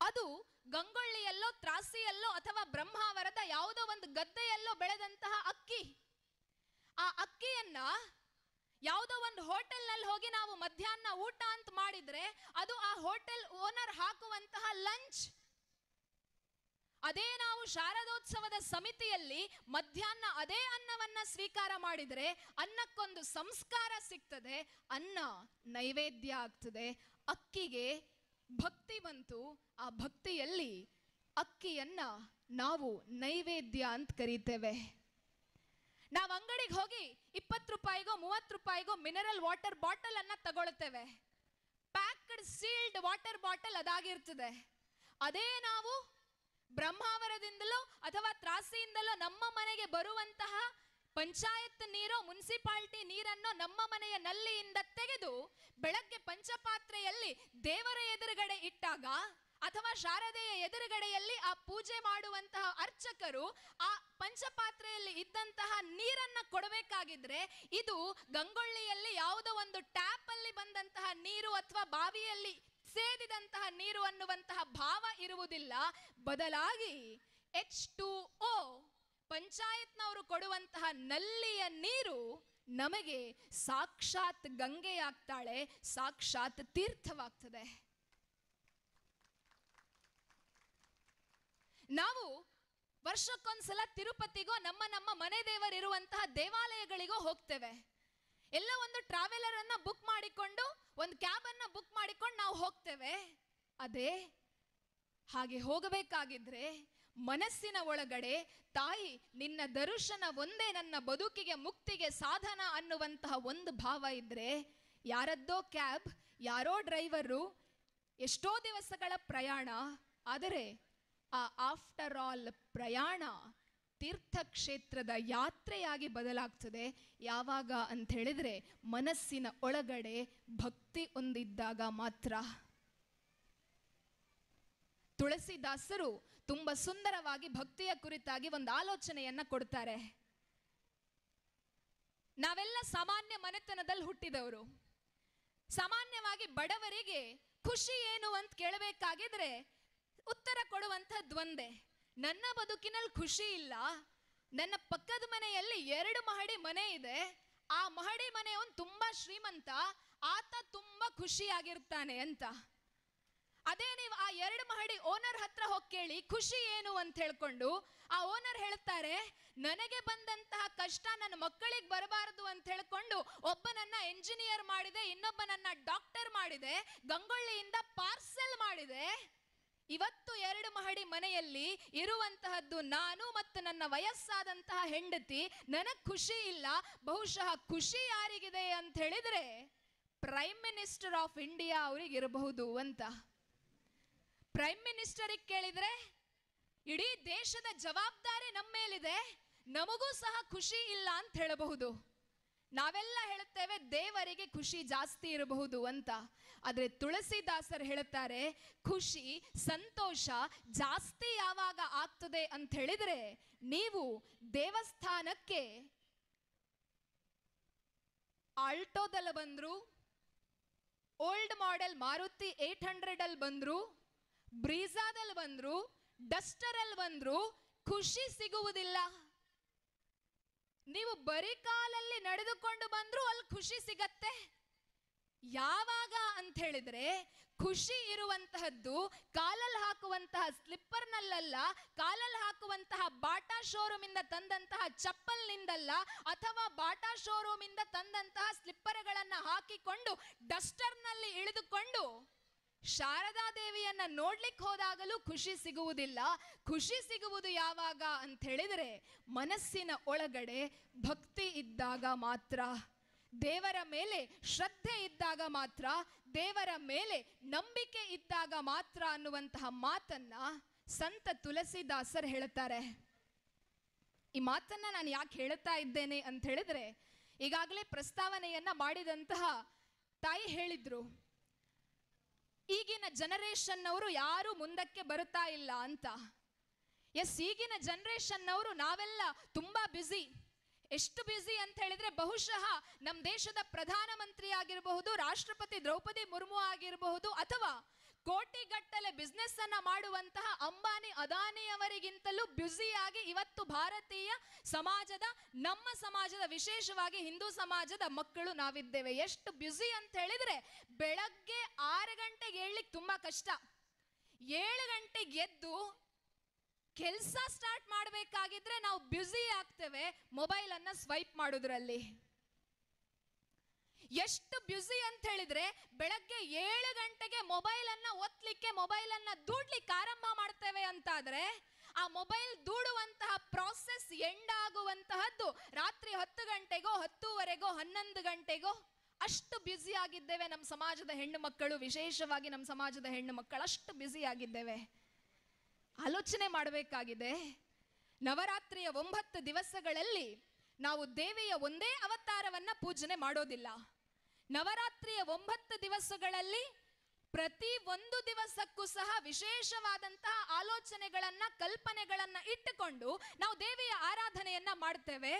Speaker 1: ಅದು ಗಂಗೊಳ್ಳಿಯಲ್ಲೋ, ತ್ರಾಸಿಯಲ್ಲೋ ಅಥವಾ ಬ್ರಹ್ಮಾವರದ ಯಾವುದೋ ಒಂದು ಗದ್ದೆಯಲ್ಲೋ ಬೆಳೆದಂತಹ ಅಕ್ಕಿ. ಆ ಅಕ್ಕಿಯನ್ನ ಯಾವುದೋ ಒಂದು ಹೋಟೆಲ್ನಲ್ಲಿ ಹೋಗಿ ನಾವು ಮಧ್ಯಾಹ್ನ ಊಟ ಅಂತ ಮಾಡಿದ್ರೆ ಅದು ಆ ಹೋಟೆಲ್ ಓನರ್ ಹಾಕುವಂತಹ ಲಂಚ್. ಅದೇ ನಾವು ಶಾರದೋತ್ಸವದ ಸಮಿತಿಯಲ್ಲಿ ಮಧ್ಯಾಹ್ನ ಅದೇ ಅನ್ನವನ್ನ ಸ್ವೀಕಾರ ಮಾಡಿದ್ರೆ ಅನ್ನಕ್ಕೊಂದು ಸಂಸ್ಕಾರ ಸಿಗ್ತದೆ, ಅನ್ನ ನೈವೇದ್ಯ ಆಗ್ತದೆ. ಅಕ್ಕಿಗೆ ಭಕ್ತಿ ಬಂತು. ಆ ಭಕ್ತಿಯಲ್ಲಿ ಅಕ್ಕಿಯನ್ನ ನಾವು ನೈವೇದ್ಯ ಅಂತ ಕರೀತೇವೆ. ನಾವು ಅಂಗಡಿಗೆ ಹೋಗಿ 20 ರೂಪಾಯಿಗೋ 30 ರೂಪಾಯಿಗೋ ಮಿನರಲ್ ವಾಟರ್ ಬಾಟಲ್ ಅನ್ನ ತಗೊಳ್ತೇವೆ. ಪ್ಯಾಕ್ಡ್ ಸೀಲ್ಡ್ ವಾಟರ್ ಬಾಟಲ್ ಅದಾಗಿರ್ತದೆ. ಅದೇ ನಾವು ಬ್ರಹ್ಮಾವರದಿಂದಲೋ ಅಥವಾ ತ್ರಾಸಿಯಿಂದಲೋ ನಮ್ಮ ಮನೆಗೆ ಬರುವಂತಹ ಪಂಚಾಯತ್ ನೀರೋ ಮುನ್ಸಿಪಾಲಿಟಿ ನೀರನ್ನು ನಮ್ಮ ಮನೆಯ ನಲ್ಲಿಯಿಂದ ತೆಗೆದು ಬೆಳಗ್ಗೆ ಪಂಚಪಾತ್ರೆಯಲ್ಲಿ ದೇವರ ಎದುರುಗಡೆ ಇಟ್ಟಾಗ ಅಥವಾ ಶಾರದೆಯ ಎದುರುಗಡೆಯಲ್ಲಿ ಆ ಪೂಜೆ ಮಾಡುವಂತಹ ಅರ್ಚಕರು ಆ ಪಂಚಪಾತ್ರೆಯಲ್ಲಿ ಇದ್ದಂತಹ ನೀರನ್ನ ಕೊಡಬೇಕಾಗಿದ್ರೆ ಇದು ಗಂಗೊಳ್ಳಿಯಲ್ಲಿ ಯಾವುದೋ ಒಂದು ಟ್ಯಾಪ್ ಅಲ್ಲಿ ಬಂದಂತಹ ನೀರು ಅಥವಾ ಬಾವಿಯಲ್ಲಿ ಸೇದಿದಂತಹ ನೀರು ಅನ್ನುವಂತಹ ಭಾವ ಇರುವುದಿಲ್ಲ. ಬದಲಾಗಿ H2O ಪಂಚಾಯತ್ನವರು ಕೊಡುವಂತಹ ನಲ್ಲಿಯ ನೀರು ನಮಗೆ ಸಾಕ್ಷಾತ್ ಗಂಗೆಯಾಗ್ತಾಳೆ, ಸಾಕ್ಷಾತ್ ತೀರ್ಥವಾಗ್ತದೆ. ನಾವು ವರ್ಷಕ್ಕೊಂದ್ಸಲ ತಿರುಪತಿಗೋ ನಮ್ಮ ಮನೆ ದೇವರಿರುವಂತಹ ದೇವಾಲಯಗಳಿಗೋ ಹೋಗ್ತೇವೆ. ಎಲ್ಲ ಒಂದು ಟ್ರಾವೆಲರ್ ಅನ್ನ ಬುಕ್ ಮಾಡಿಕೊಂಡು, ಒಂದು ಕ್ಯಾಬ್ ಅನ್ನ ಬುಕ್ ಮಾಡಿಕೊಂಡು ನಾವು ಹೋಗ್ತೇವೆ. ಅದೇ ಹಾಗೆ ಹೋಗಬೇಕಾಗಿದ್ರೆ ಮನಸ್ಸಿನ ಒಳಗಡೆ ತಾಯಿ ನಿನ್ನ ದರ್ಶನ ಒಂದೇ ನನ್ನ ಬದುಕಿಗೆ ಮುಕ್ತಿಗೆ ಸಾಧನ ಅನ್ನುವಂತಹ ಒಂದು ಭಾವ ಇದ್ರೆ, ಯಾರದ್ದೋ ಕ್ಯಾಬ್, ಯಾರೋ ಡ್ರೈವರು, ಎಷ್ಟೋ ದಿವಸಗಳ ಪ್ರಯಾಣ, ಆದರೆ ಆ ಆಫ್ಟರ್ ಆಲ್ ಪ್ರಯಾಣ ತೀರ್ಥಕ್ಷೇತ್ರದ ಯಾತ್ರೆಯಾಗಿ ಬದಲಾಗ್ತದೆ. ಯಾವಾಗ ಅಂತ ಹೇಳಿದ್ರೆ ಮನಸ್ಸಿನ ಒಳಗಡೆ ಭಕ್ತಿ ಒಂದಿದ್ದಾಗ ಮಾತ್ರ. ತುಳಸಿದಾಸರು ತುಂಬಾ ಸುಂದರವಾಗಿ ಭಕ್ತಿಯ ಕುರಿತಾಗಿ ಒಂದು ಆಲೋಚನೆಯನ್ನ ಕೊಡ್ತಾರೆ. ನಾವೆಲ್ಲ ಸಾಮಾನ್ಯ ಮನೆತನದಲ್ಲಿ ಹುಟ್ಟಿದವರು. ಸಾಮಾನ್ಯವಾಗಿ ಬಡವರಿಗೆ ಖುಷಿ ಏನು ಅಂತ ಕೇಳಬೇಕಾಗಿದ್ರೆ ಉತ್ತರ ಕೊಡುವಂಥದ್ದು ಒಂದೇ, ನನ್ನ ಬದುಕಿನಲ್ಲಿ ಖುಷಿ ಇಲ್ಲ, ನನ್ನ ಪಕ್ಕದ ಮನೆಯಲ್ಲಿ 2 ಮಹಡಿ ಮನೆ ಇದೆ, ಆ ಮಹಡಿ ಮನೆಯವನು ತುಂಬಾ ಶ್ರೀಮಂತ, ಆತ ತುಂಬಾ ಖುಷಿಯಾಗಿರ್ತಾನೆ ಅಂತ. ಅದೇ ನೀವು ಆ 2 ಮಹಡಿ ಓನರ್ ಹತ್ರ ಹೋಗಿ ಕೇಳಿ ಖುಷಿ ಏನು ಅಂತ ಹೇಳ್ಕೊಂಡು, ಆ ಓನರ್ ಹೇಳ್ತಾರೆ, ನನಗೆ ಬಂದಂತಹ ಕಷ್ಟ ನನ್ನ ಮಕ್ಕಳಿಗೆ ಬರಬಾರದು ಅಂತ ಹೇಳ್ಕೊಂಡು ಒಬ್ಬನನ್ನ ಎಂಜಿನಿಯರ್ ಮಾಡಿದೆ, ಇನ್ನೊಬ್ಬನನ್ನ ಡಾಕ್ಟರ್ ಮಾಡಿದೆ, ಗಂಗೊಳ್ಳಿಯಿಂದ ಪಾರ್ಸೆಲ್ ಮಾಡಿದೆ. ಇವತ್ತು 2 ಮಹಡಿ ಮನೆಯಲ್ಲಿ ಇರುವಂತಹದ್ದು ನಾನು ಮತ್ತು ನನ್ನ ವಯಸ್ಸಾದಂತಹ ಹೆಂಡತಿ. ನನಗ್ ಖುಷಿ ಇಲ್ಲ. ಬಹುಶಃ ಖುಷಿ ಯಾರಿಗಿದೆ ಅಂತ ಹೇಳಿದ್ರೆ ಪ್ರೈಮ್ ಮಿನಿಸ್ಟರ್ ಆಫ್ ಇಂಡಿಯಾ ಅವ್ರಿಗೆ ಇರಬಹುದು ಅಂತ. ಪ್ರೈಮ್ ಮಿನಿಸ್ಟರಿಗೆ ಕೇಳಿದ್ರೆ ಇಡೀ ದೇಶದ ಜವಾಬ್ದಾರಿ ನಮ್ಮ ಮೇಲಿದೆ, ನಮಗೂ ಸಹ ಖುಷಿ ಇಲ್ಲ ಅಂತ ಹೇಳಬಹುದು. ನಾವೆಲ್ಲ ಹೇಳುತ್ತೇವೆ ದೇವರಿಗೆ ಖುಷಿ ಜಾಸ್ತಿ ಇರಬಹುದು ಅಂತ. ಆದ್ರೆ ತುಳಸಿದಾಸರು ಹೇಳುತ್ತಾರೆ, ಖುಷಿ ಸಂತೋಷ ಜಾಸ್ತಿ ಯಾವಾಗ ಆಗ್ತದೆ ಅಂತ ಹೇಳಿದ್ರೆ, ನೀವು ದೇವಸ್ಥಾನಕ್ಕೆ ಆಲ್ಟೋದಲ್ಲಿ ಬಂದ್ರು, ಓಲ್ಡ್ ಮಾಡೆಲ್ ಮಾರುತಿ 800 ಅಲ್ಲಿ ಬಂದ್ರು, ಬ್ರೀಜಾದಲ್ಲಿ ಬಂದ್ರು, ಡಸ್ಟರ್ ಅಲ್ಲಿ ಬಂದ್ರು, ಖುಷಿ ಸಿಗುವುದಿಲ್ಲ. ನೀವು ಬರೀ ಕಾಲಲ್ಲಿ ನಡೆದುಕೊಂಡು ಬಂದ್ರು ಅಲ್ಲಿ ಖುಷಿ ಸಿಗತ್ತೆ. ಯಾವಾಗ ಅಂತ ಹೇಳಿದ್ರೆ ಖುಷಿ ಇರುವಂತಹದ್ದು ಕಾಲಲ್ಲಿ ಹಾಕುವಂತಹ ಸ್ಲಿಪ್ಪರ್ ನಲ್ಲಲ್ಲ, ಕಾಲಲ್ಲಿ ಹಾಕುವಂತಹ ಬಾಟಾ ಶೋರೂಮ್ ಇಂದ ತಂದಂತಹ ಚಪ್ಪಲ್ ನಿಂದಲ್ಲ, ಅಥವಾ ಬಾಟಾ ಶೋರೂಮ್ ಇಂದ ತಂದಂತಹ ಸ್ಲಿಪ್ಪರ್ಗಳನ್ನ ಹಾಕಿಕೊಂಡು ಡಸ್ಟರ್ ನಲ್ಲಿ ಇಳಿದುಕೊಂಡು ಶಾರದಾ ದೇವಿಯನ್ನ ನೋಡ್ಲಿಕ್ಕೆ ಹೋದಾಗಲೂ ಖುಷಿ ಸಿಗುವುದಿಲ್ಲ. ಖುಷಿ ಸಿಗುವುದು ಯಾವಾಗ ಅಂತ ಹೇಳಿದ್ರೆ ಮನಸ್ಸಿನ ಒಳಗಡೆ ಭಕ್ತಿ ಇದ್ದಾಗ ಮಾತ್ರ, ದೇವರ ಮೇಲೆ ಶ್ರದ್ಧೆ ಇದ್ದಾಗ ಮಾತ್ರ, ದೇವರ ಮೇಲೆ ನಂಬಿಕೆ ಇದ್ದಾಗ ಮಾತ್ರ ಅನ್ನುವಂತಹ ಮಾತನ್ನ ಸಂತ ತುಳಸಿದಾಸರು ಹೇಳುತ್ತಾರೆ. ಈ ಮಾತನ್ನ ನಾನು ಯಾಕೆ ಹೇಳುತ್ತಾ ಇದ್ದೇನೆ ಅಂತ ಹೇಳಿದ್ರೆ, ಈಗಾಗಲೇ ಪ್ರಸ್ತಾವನೆಯನ್ನ ಮಾಡಿದಂತಹ ತಾಯಿ ಹೇಳಿದ್ರು, ಈಗಿನ ಜನರೇಷನ್ ಅವರು ಯಾರು ಮುಂದಕ್ಕೆ ಬರುತ್ತಾ ಇಲ್ಲ ಅಂತ. ಎಸ್, ಈಗಿನ ಜನರೇಷನ್ ಅವರು ನಾವೆಲ್ಲ ತುಂಬಾ ಬ್ಯುಸಿ. ಎಷ್ಟು ಬ್ಯುಸಿ ಅಂತ ಹೇಳಿದ್ರೆ, ಬಹುಶಃ ನಮ್ಮ ದೇಶದ ಪ್ರಧಾನಮಂತ್ರಿ ಆಗಿರಬಹುದು, ರಾಷ್ಟ್ರಪತಿ ದ್ರೌಪದಿ ಮುರ್ಮು ಆಗಿರಬಹುದು, ಅಥವಾ ಕೋಟಿಗಟ್ಟಲೆ ಬಿಸ್ನೆಸ್ ಅನ್ನ ಮಾಡುವಂತಹ ಅಂಬಾನಿ ಅದಾನಿಯವರಿಗಿಂತಲೂ ಬ್ಯುಸಿಯಾಗಿ ಇವತ್ತು ಭಾರತೀಯ ಸಮಾಜದ, ನಮ್ಮ ಸಮಾಜದ, ವಿಶೇಷವಾಗಿ ಹಿಂದೂ ಸಮಾಜದ ಮಕ್ಕಳು ನಾವಿದ್ದೇವೆ. ಎಷ್ಟು ಬ್ಯುಸಿ ಅಂತ ಹೇಳಿದ್ರೆ, ಬೆಳಗ್ಗೆ 6 ಗಂಟೆಗೆ ಏಳ್ಲಿಕ್ಕೆ ತುಂಬಾ ಕಷ್ಟ. 7 ಗಂಟೆಗೆ ಎದ್ದು ಕೆಲಸ ಸ್ಟಾರ್ಟ್ ಮಾಡಬೇಕಾಗಿದ್ರೆ ನಾವು ಬ್ಯುಸಿ ಆಗ್ತೇವೆ ಮೊಬೈಲ್ ಅನ್ನ ಸ್ವೈಪ್ ಮಾಡೋದ್ರಲ್ಲಿ. ಎಷ್ಟು ಬ್ಯುಸಿ ಅಂತ ಹೇಳಿದ್ರೆ, ಬೆಳಗ್ಗೆ 7 ಗಂಟೆಗೆ ಮೊಬೈಲ್ ಅನ್ನ ಒತ್ತಲಿಕ್ಕೆ, ಮೊಬೈಲ್ ಅನ್ನ ದೂಡ್ಲಿಕ್ಕೆ ಆರಂಭ ಮಾಡ್ತೇವೆ ಅಂತಾದ್ರೆ, ಆ ಮೊಬೈಲ್ ದೂಡುವಂತಹ ಪ್ರಾಸೆಸ್ ಎಂಡ್ ಆಗುವಂತಹದ್ದು ರಾತ್ರಿ 10 ಗಂಟೆಗೋ 10:30ಗೋ 11 ಗಂಟೆಗೋ. ಅಷ್ಟು ಬ್ಯುಸಿ ಆಗಿದ್ದೇವೆ ನಮ್ಮ ಸಮಾಜದ ಹೆಣ್ಣು ಮಕ್ಕಳು, ವಿಶೇಷವಾಗಿ ನಮ್ಮ ಸಮಾಜದ ಹೆಣ್ಣು ಮಕ್ಕಳು ಅಷ್ಟು ಬ್ಯುಸಿ ಆಗಿದ್ದೇವೆ. ಆಲೋಚನೆ ಮಾಡಬೇಕಾಗಿದೆ. ನವರಾತ್ರಿಯ 9 ದಿವಸಗಳಲ್ಲಿ ನಾವು ದೇವಿಯ ಒಂದೇ ಅವತಾರವನ್ನ ಪೂಜನೆ ಮಾಡೋದಿಲ್ಲ. ನವರಾತ್ರಿಯ 9 ದಿವಸಗಳಲ್ಲಿ ಪ್ರತಿ ಒಂದು ದಿವಸಕ್ಕೂ ಸಹ ವಿಶೇಷವಾದಂತಹ ಆಲೋಚನೆಗಳನ್ನ, ಕಲ್ಪನೆಗಳನ್ನ ಇಟ್ಟುಕೊಂಡು ನಾವು ದೇವಿಯ ಆರಾಧನೆಯನ್ನ ಮಾಡ್ತೇವೆ.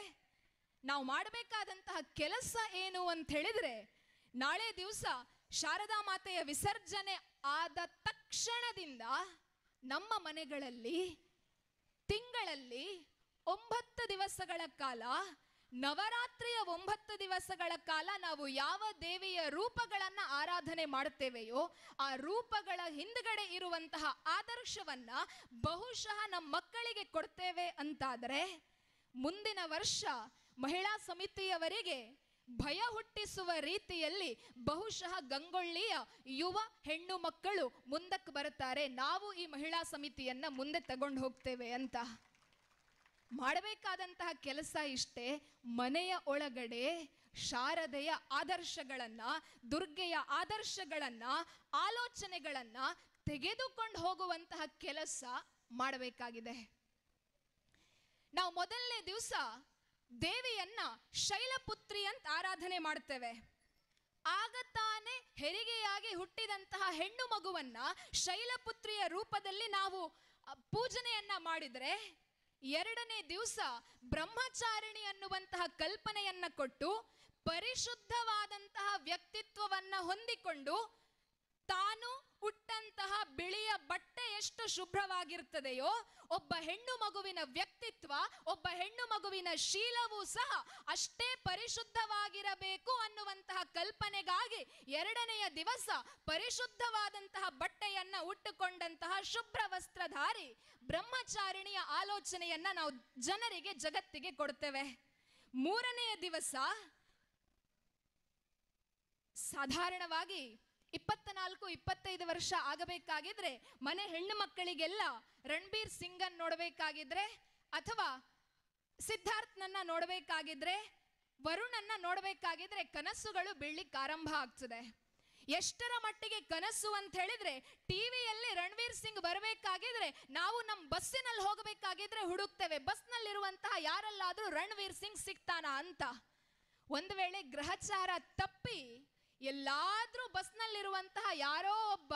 Speaker 1: ನಾವು ಮಾಡಬೇಕಾದಂತಹ ಕೆಲಸ ಏನು ಅಂತ ಹೇಳಿದ್ರೆ, ನಾಳೆ ದಿವಸ ಶಾರದಾ ಮಾತೆಯ ವಿಸರ್ಜನೆ ಆದ ತಕ್ಷಣದಿಂದ ನಮ್ಮ ಮನೆಗಳಲ್ಲಿ ತಿಂಗಳಲ್ಲಿ 9 ದಿವಸಗಳ ಕಾಲ ನವರಾತ್ರಿಯ 9 ದಿವಸಗಳ ಕಾಲ ನಾವು ಯಾವ ದೇವಿಯ ರೂಪಗಳನ್ನ ಆರಾಧನೆ ಮಾಡುತ್ತೇವೆಯೋ ಆ ರೂಪಗಳ ಹಿಂದ್ಗಡೆ ಇರುವಂತಹ ಆದರ್ಶವನ್ನ ಬಹುಶಃ ನಮ್ಮ ಮಕ್ಕಳಿಗೆ ಕೊಡ್ತೇವೆ ಅಂತಾದ್ರೆ ಮುಂದಿನ ವರ್ಷ ಮಹಿಳಾ ಸಮಿತಿಯವರಿಗೆ ಭಯ ಹುಟ್ಟಿಸುವ ರೀತಿಯಲ್ಲಿ ಬಹುಶಃ ಗಂಗೊಳ್ಳಿಯ ಯುವ ಹೆಣ್ಣು ಮಕ್ಕಳು ಮುಂದಕ್ಕೆ ಬರುತ್ತಾರೆ. ನಾವು ಈ ಮಹಿಳಾ ಸಮಿತಿಯನ್ನ ಮುಂದೆ ತಗೊಂಡು ಹೋಗ್ತೇವೆ ಅಂತ. ಮಾಡಬೇಕಾದಂತಹ ಕೆಲಸ ಇಷ್ಟೇ, ಮನೆಯ ಒಳಗಡೆ ಶಾರದೆಯ ಆದರ್ಶಗಳನ್ನ, ದುರ್ಗೆಯ ಆದರ್ಶಗಳನ್ನ, ಆಲೋಚನೆಗಳನ್ನ ತೆಗೆದುಕೊಂಡು ಹೋಗುವಂತಹ ಕೆಲಸ ಮಾಡಬೇಕಾಗಿದೆ. ನಾವು ಮೊದಲನೇ ದಿವಸ ದೇವಿಯನ್ನ ಶೈಲಪುತ್ರಿ ಅಂತ ಆರಾಧನೆ ಮಾಡ್ತೇವೆ. ಆಗ ತಾನೇ ಹೆರಿಗೆಯಾಗಿ ಹುಟ್ಟಿದಂತಹ ಹೆಣ್ಣು ಮಗುವನ್ನ ಶೈಲಪುತ್ರಿಯ ರೂಪದಲ್ಲಿ ನಾವು ಪೂಜನೆಯನ್ನ ಮಾಡಿದ್ರೆ, ಎರಡನೇ ದಿವಸ ಬ್ರಹ್ಮಚಾರಿಣಿ ಅನ್ನುವಂತಹ ಕಲ್ಪನೆಯನ್ನ ಕೊಟ್ಟು ಪರಿಶುದ್ಧವಾದಂತಹ ವ್ಯಕ್ತಿತ್ವವನ್ನ ಹೊಂದಿಕೊಂಡು ತಾನು ಉಟ್ಟಂತಹ ಬಿಳಿಯ ಬಟ್ಟೆ ಎಷ್ಟು ಶುಭ್ರವಾಗಿರ್ತದೆಯೋ ಒಬ್ಬ ಹೆಣ್ಣು ಮಗುವಿನ ವ್ಯಕ್ತಿತ್ವ, ಒಬ್ಬ ಹೆಣ್ಣು ಮಗುವಿನ ಶೀಲವೂ ಸಹ ಅಷ್ಟೇ ಪರಿಶುದ್ಧವಾಗಿರಬೇಕು ಅನ್ನುವಂತಹ ಕಲ್ಪನೆಗಾಗಿ ಎರಡನೆಯ ದಿವಸ ಪರಿಶುದ್ಧವಾದಂತಹ ಬಟ್ಟೆಯನ್ನ ಉಟ್ಟುಕೊಂಡಂತಹ ಶುಭ್ರ ವಸ್ತ್ರಧಾರಿ ಬ್ರಹ್ಮಚಾರಿಣಿಯ ಆಲೋಚನೆಯನ್ನ ನಾವು ಜನರಿಗೆ, ಜಗತ್ತಿಗೆ ಕೊಡ್ತೇವೆ. ಮೂರನೆಯ ದಿವಸ ಸಾಧಾರಣವಾಗಿ 24-25 ವರ್ಷ ಆಗಬೇಕಾಗಿದ್ರೆ ಮನೆ ಹೆಣ್ಣು ಮಕ್ಕಳಿಗೆಲ್ಲ ರಣಬೀರ್ ಸಿಂಗನ್ ನೋಡಬೇಕಾಗಿದ್ರೆ ಅಥವಾ ಸಿದ್ಧಾರ್ಥ್ನನ್ನ ನೋಡಬೇಕಾಗಿದ್ರೆ, ವರುಣನ್ನ ನೋಡಬೇಕಾಗಿದ್ರೆ ಕನಸುಗಳು ಬೀಳಲಿಕ್ಕೆ ಆರಂಭ ಆಗ್ತದೆ. ಎಷ್ಟರ ಮಟ್ಟಿಗೆ ಕನಸು ಅಂತ ಹೇಳಿದ್ರೆ, ಟಿವಿಯಲ್ಲಿ ರಣವೀರ್ ಸಿಂಗ್ ಬರಬೇಕಾಗಿದ್ರೆ ನಾವು ನಮ್ಮ ಬಸ್ಸಿನಲ್ಲಿ ಹೋಗಬೇಕಾಗಿದ್ರೆ ಹುಡುಕ್ತೇವೆ, ಬಸ್ನಲ್ಲಿರುವಂತಹ ಯಾರಲ್ಲಾದ್ರೂ ರಣವೀರ್ ಸಿಂಗ್ ಸಿಗ್ತಾನ ಅಂತ. ಒಂದು ವೇಳೆ ಗ್ರಹಚಾರ ತಪ್ಪಿ ಎಲ್ಲಾದ್ರೂ ಬಸ್ನಲ್ಲಿರುವಂತಹ ಯಾರೋ ಒಬ್ಬ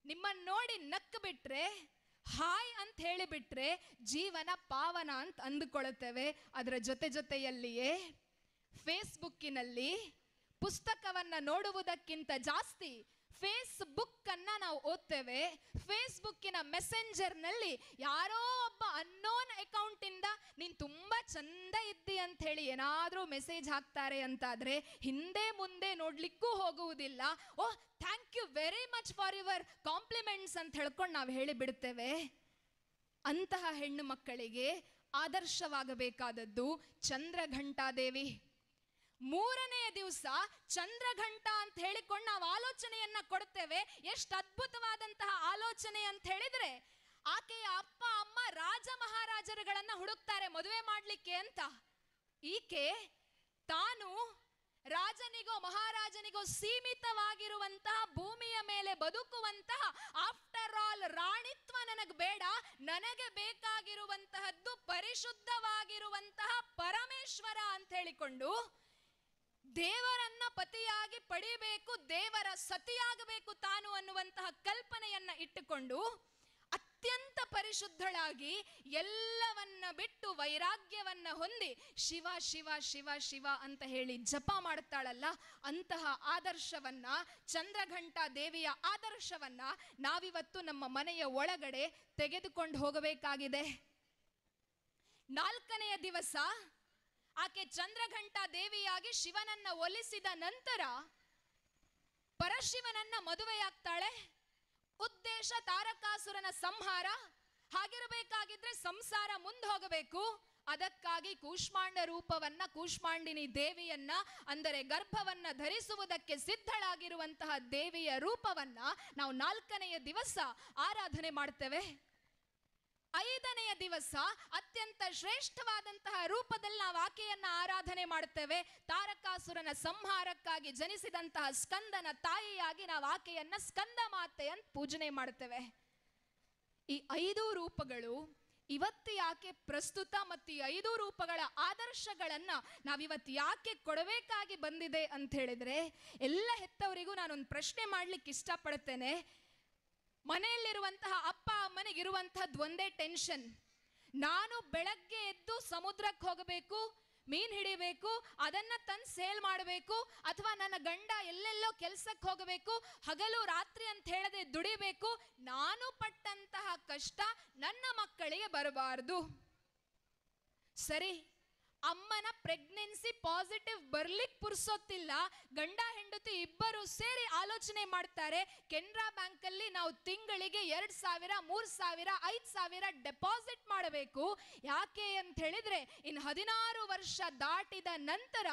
Speaker 1: ನಿಮ್ಮನ್ನ ನೋಡಿ ನಕ್ಕು ಬಿಟ್ರೆ, ಹಾಯ್ ಅಂತ ಹೇಳಿಬಿಟ್ರೆ ಜೀವನ ಪಾವನ ಅಂತ ಅಂದುಕೊಳ್ಳುತ್ತೇವೆ. ಅದರ ಜೊತೆಯಲ್ಲಿಯೇ ಫೇಸ್ಬುಕ್ಕಿನಲ್ಲಿ ಪುಸ್ತಕವನ್ನ ನೋಡುವುದಕ್ಕಿಂತ ಜಾಸ್ತಿ ಫೇಸ್ಬುಕ್ ಅನ್ನ ನಾವು ಓದ್ತೇವೆ. ಫೇಸ್ಬುಕ್ಕಿನ ಮೆಸೆಂಜರ್ನಲ್ಲಿ ಯಾರೋ ಒಬ್ಬ ಅನ್ನೋನ್ ಅಕೌಂಟ್ ಇಂದ ನೀನ್ ತುಂಬಾ ಚಂದ ಇದ್ದಿ ಅಂತ ಹೇಳಿ ಏನಾದ್ರೂ ಮೆಸೇಜ್ ಹಾಕ್ತಾರೆ ಅಂತಾದ್ರೆ ಹಿಂದೆ ಮುಂದೆ ನೋಡ್ಲಿಕ್ಕೂ ಹೋಗುವುದಿಲ್ಲ. Oh, thank you very much for your compliments ಅಂತ ಹೇಳ್ಕೊಂಡು ನಾವು ಹೇಳಿ ಬಿಡ್ತೇವೆ. ಅಂತಹ ಹೆಣ್ಣು ಮಕ್ಕಳಿಗೆ ಆದರ್ಶವಾಗಬೇಕಾದದ್ದು ಚಂದ್ರಘಂಟಾದೇವಿ. ಮೂರನೆಯ ದಿವಸ ಚಂದ್ರಘಂಟ ಅಂತ ಹೇಳಿಕೊಂಡು ನಾವು ಆಲೋಚನೆಯನ್ನ ಕೊಡ್ತೇವೆ. ಎಷ್ಟು ಅದ್ಭುತವಾದಂತಹ ಆಲೋಚನೆ ಅಂತ ಹೇಳಿದ್ರೆ, ಆಕೆಯ ಅಪ್ಪ ಅಮ್ಮ ರಾಜ ಮಹಾರಾಜರುಗಳನ್ನ ಹುಡುಕ್ತಾರೆ ಮದುವೆ ಮಾಡ್ಲಿಕ್ಕೆ ಅಂತ. ಈಕೆ ತಾನು ರಾಜನಿಗೋ ಮಹಾರಾಜನಿಗೋ ಸೀಮಿತವಾಗಿರುವಂತಹ ಭೂಮಿಯ ಮೇಲೆ ಬದುಕುವಂತಹ, ಆಫ್ಟರ್ ಆಲ್ ರಾಣಿತ್ವ ನನಗೆ ಬೇಡ, ನನಗೆ ಬೇಕಾಗಿರುವಂತಹದ್ದು ಪರಿಶುದ್ಧವಾಗಿರುವಂತಹ ಪರಮೇಶ್ವರ ಅಂತ ಹೇಳಿಕೊಂಡು ದೇವರನ್ನ ಪತಿಯಾಗಿ ಪಡಿಬೇಕು, ದೇವರ ಸತಿಯಾಗಬೇಕು ತಾನು ಅನ್ನುವಂತಹ ಕಲ್ಪನೆಯನ್ನ ಇಟ್ಟುಕೊಂಡು ಅತ್ಯಂತ ಪರಿಶುದ್ಧಳಾಗಿ ಎಲ್ಲವನ್ನ ಬಿಟ್ಟು ವೈರಾಗ್ಯವನ್ನ ಹೊಂದಿ ಶಿವ ಶಿವ ಶಿವ ಶಿವ ಅಂತ ಹೇಳಿ ಜಪ ಮಾಡುತ್ತಾಳಲ್ಲ, ಅಂತಹ ಆದರ್ಶವನ್ನ, ಚಂದ್ರಘಂಟಾ ದೇವಿಯ ಆದರ್ಶವನ್ನ ನಾವಿವತ್ತು ನಮ್ಮ ಮನೆಯ ಒಳಗಡೆ ತೆಗೆದುಕೊಂಡು ಹೋಗಬೇಕಾಗಿದೆ. ನಾಲ್ಕನೆಯ ದಿವಸ ಆಕೆ ಚಂದ್ರಘಂಟಾ ದೇವಿಯಾಗಿ ಶಿವನನ್ನ ಒಲಿಸಿದ ನಂತರ ಪರಶಿವನನ್ನ ಮದುವೆಯಾಗ್ತಾಳೆ. ಉದ್ದೇಶ ತಾರಕಾಸುರನ ಸಂಹಾರ. ಹಾಗಿರಬೇಕಾಗಿದ್ರೆ ಸಂಸಾರ ಮುಂದೆ ಹೋಗಬೇಕು. ಅದಕ್ಕಾಗಿ ಕೂಷ್ಮಾಂಡ ರೂಪವನ್ನ, ಕೂಷ್ಮಾಂಡಿನಿ ದೇವಿಯನ್ನ, ಅಂದರೆ ಗರ್ಭವನ್ನ ಧರಿಸುವುದಕ್ಕೆ ಸಿದ್ಧಳಾಗಿರುವಂತಹ ದೇವಿಯ ರೂಪವನ್ನ ನಾವು ನಾಲ್ಕನೆಯ ದಿವಸ ಆರಾಧನೆ ಮಾಡ್ತೇವೆ. ಐದನೆಯ ದಿವಸ ಅತ್ಯಂತ ಶ್ರೇಷ್ಠವಾದಂತಹ ರೂಪದಲ್ಲಿ ನಾವು ಆಕೆಯನ್ನ ಆರಾಧನೆ ಮಾಡುತ್ತೇವೆ. ತಾರಕಾಸುರನ ಸಂಹಾರಕ್ಕಾಗಿ ಜನಿಸಿದಂತಹ ಸ್ಕಂದನ ತಾಯಿಯಾಗಿ ನಾವು ಆಕೆಯನ್ನ ಸ್ಕಂದ ಮಾತೆ ಅಂತ ಪೂಜನೆ ಮಾಡುತ್ತೇವೆ. ಈ 5 ರೂಪಗಳು ಇವತ್ತು ಯಾಕೆ ಪ್ರಸ್ತುತ ಮತ್ತು ಈ 5 ರೂಪಗಳ ಆದರ್ಶಗಳನ್ನ ನಾವಿವತ್ತು ಯಾಕೆ ಕೊಡಬೇಕಾಗಿ ಬಂದಿದೆ ಅಂತ ಹೇಳಿದ್ರೆ, ಎಲ್ಲ ಹೆತ್ತವರಿಗೂ ನಾನೊಂದು ಪ್ರಶ್ನೆ ಮಾಡ್ಲಿಕ್ಕೆ ಇಷ್ಟಪಡ್ತೇನೆ. ಮನೆಯಲ್ಲಿರುವಂತಹ ಅಪ್ಪ ಅಮ್ಮನಿಗಿರುವಂತಹದ್ದು ಒಂದೇ ಟೆನ್ಷನ್. ನಾನು ಬೆಳಗ್ಗೆ ಎದ್ದು ಸಮುದ್ರಕ್ಕೆ ಹೋಗಬೇಕು, ಮೀನ್ ಹಿಡಿಬೇಕು, ಅದನ್ನ ತಂದು ಸೇಲ್ ಮಾಡಬೇಕು, ಅಥವಾ ನನ್ನ ಗಂಡ ಎಲ್ಲೆಲ್ಲೋ ಕೆಲಸಕ್ಕೆ ಹೋಗಬೇಕು, ಹಗಲು ರಾತ್ರಿ ಅಂತ ಹೇಳದೆ ದುಡಿಬೇಕು. ನಾನು ಪಟ್ಟಂತಹ ಕಷ್ಟ ನನ್ನ ಮಕ್ಕಳಿಗೆ ಬರಬಾರದು. ಸರಿ, ಅಮ್ಮನ ಪ್ರೆಗ್ನೆನ್ಸಿ ಪಾಸಿಟಿವ್ ಬರ್ಲಿಕ್ಕೆ ಪುರ್ಸೊತ್ತಿಲ್ಲ, ಗಂಡ ಹೆಂಡತಿ ಇಬ್ಬರು ಸೇರಿ ಆಲೋಚನೆ ಮಾಡ್ತಾರೆ, ಕೆನರಾ ಬ್ಯಾಂಕ್ ಅಲ್ಲಿ ನಾವು ತಿಂಗಳಿಗೆ 2,000, 3,000, 5,000 ಡೆಪಾಸಿಟ್ ಮಾಡಬೇಕು. ಯಾಕೆ ಅಂತ ಹೇಳಿದ್ರೆ ಇನ್ನು 16 ವರ್ಷ ದಾಟಿದ ನಂತರ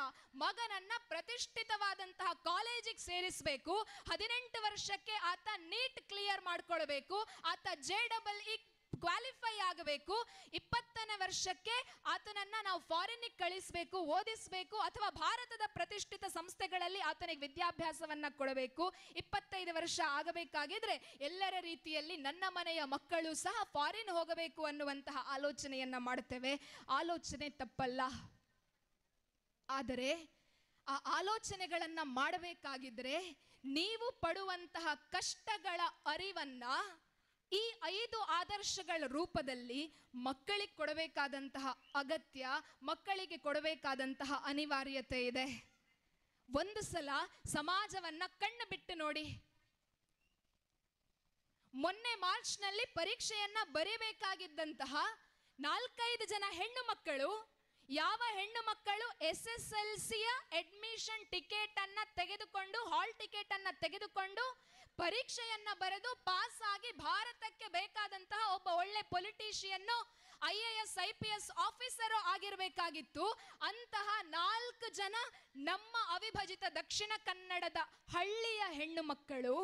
Speaker 1: ಮಗನನ್ನ ಪ್ರತಿಷ್ಠಿತವಾದಂತಹ ಕಾಲೇಜಿಗೆ ಸೇರಿಸಬೇಕು. 18 ವರ್ಷಕ್ಕೆ ಆತ ನೀಟ್ ಕ್ಲಿಯರ್ ಮಾಡ್ಕೊಳ್ಬೇಕು, ಆತ JEE ಕ್ವಾಲಿಫೈ ಆಗಬೇಕು. 20ನೇ ವರ್ಷಕ್ಕೆ ಆತನನ್ನ ನಾವು ಫಾರಿನ್ಗೆ ಕಳಿಸಬೇಕು, ಓದಿಸಬೇಕು, ಅಥವಾ ಭಾರತದ ಪ್ರತಿಷ್ಠಿತ ಸಂಸ್ಥೆಗಳಲ್ಲಿ ಆತನಿಗೆ ವಿದ್ಯಾಭ್ಯಾಸವನ್ನ ಕೊಡಬೇಕು. 25 ವರ್ಷ ಆಗಬೇಕಾಗಿದ್ರೆ ಎಲ್ಲರ ರೀತಿಯಲ್ಲಿ ನನ್ನ ಮನೆಯ ಮಕ್ಕಳು ಸಹ ಫಾರಿನ್ ಹೋಗಬೇಕು ಅನ್ನುವಂತಹ ಆಲೋಚನೆಯನ್ನ ಮಾಡುತ್ತೇವೆ. ಆಲೋಚನೆ ತಪ್ಪಲ್ಲ, ಆದರೆ ಆ ಆಲೋಚನೆಗಳನ್ನ ಮಾಡಬೇಕಾಗಿದ್ರೆ ನೀವು ಪಡುವಂತಹ ಕಷ್ಟಗಳ ಅರಿವನ್ನ ಈ 5 ಆದರ್ಶಗಳ ರೂಪದಲ್ಲಿ ಮಕ್ಕಳಿಗೆ ಕೊಡಬೇಕಾದಂತಹ ಅಗತ್ಯ, ಮಕ್ಕಳಿಗೆ ಕೊಡಬೇಕಾದಂತಹ ಅನಿವಾರ್ಯತೆ ಇದೆ. ಒಂದು ಸಲ ಸಮಾಜವನ್ನ ಕಣ್ಣು ಬಿಟ್ಟು ನೋಡಿ. ಮೊನ್ನೆ ಮಾರ್ಚ್ನಲ್ಲಿ ಪರೀಕ್ಷೆಯನ್ನ ಬರೀಬೇಕಾಗಿದ್ದಂತಹ 4-5 ಜನ ಹೆಣ್ಣು ಮಕ್ಕಳು, ಯಾವ ಹೆಣ್ಣು ಮಕ್ಕಳು SSLCಯ ಅಡ್ಮಿಷನ್ ಟಿಕೆಟ್ ಅನ್ನ ತೆಗೆದುಕೊಂಡು, ಹಾಲ್ ಟಿಕೆಟ್ ಅನ್ನ ತೆಗೆದುಕೊಂಡು ಪರೀಕ್ಷೆಯನ್ನ ಬರೆದು ಪಾಸ್ ಆಗಿ ಭಾರತಕ್ಕೆ ಬೇಕಾದಂತಹ ಒಬ್ಬ ಒಳ್ಳೆ ಪೊಲಿಟಿಷಿಯನ್, IAS IPS ಆಫೀಸರ್ ಆಗಿರಬೇಕಾಗಿತ್ತು, ಅಂತಹ 4 ಜನ ನಮ್ಮ ಅವಿಭಜಿತ ದಕ್ಷಿಣ ಕನ್ನಡದ ಹಳ್ಳಿಯ ಹೆಣ್ಣು ಮಕ್ಕಳು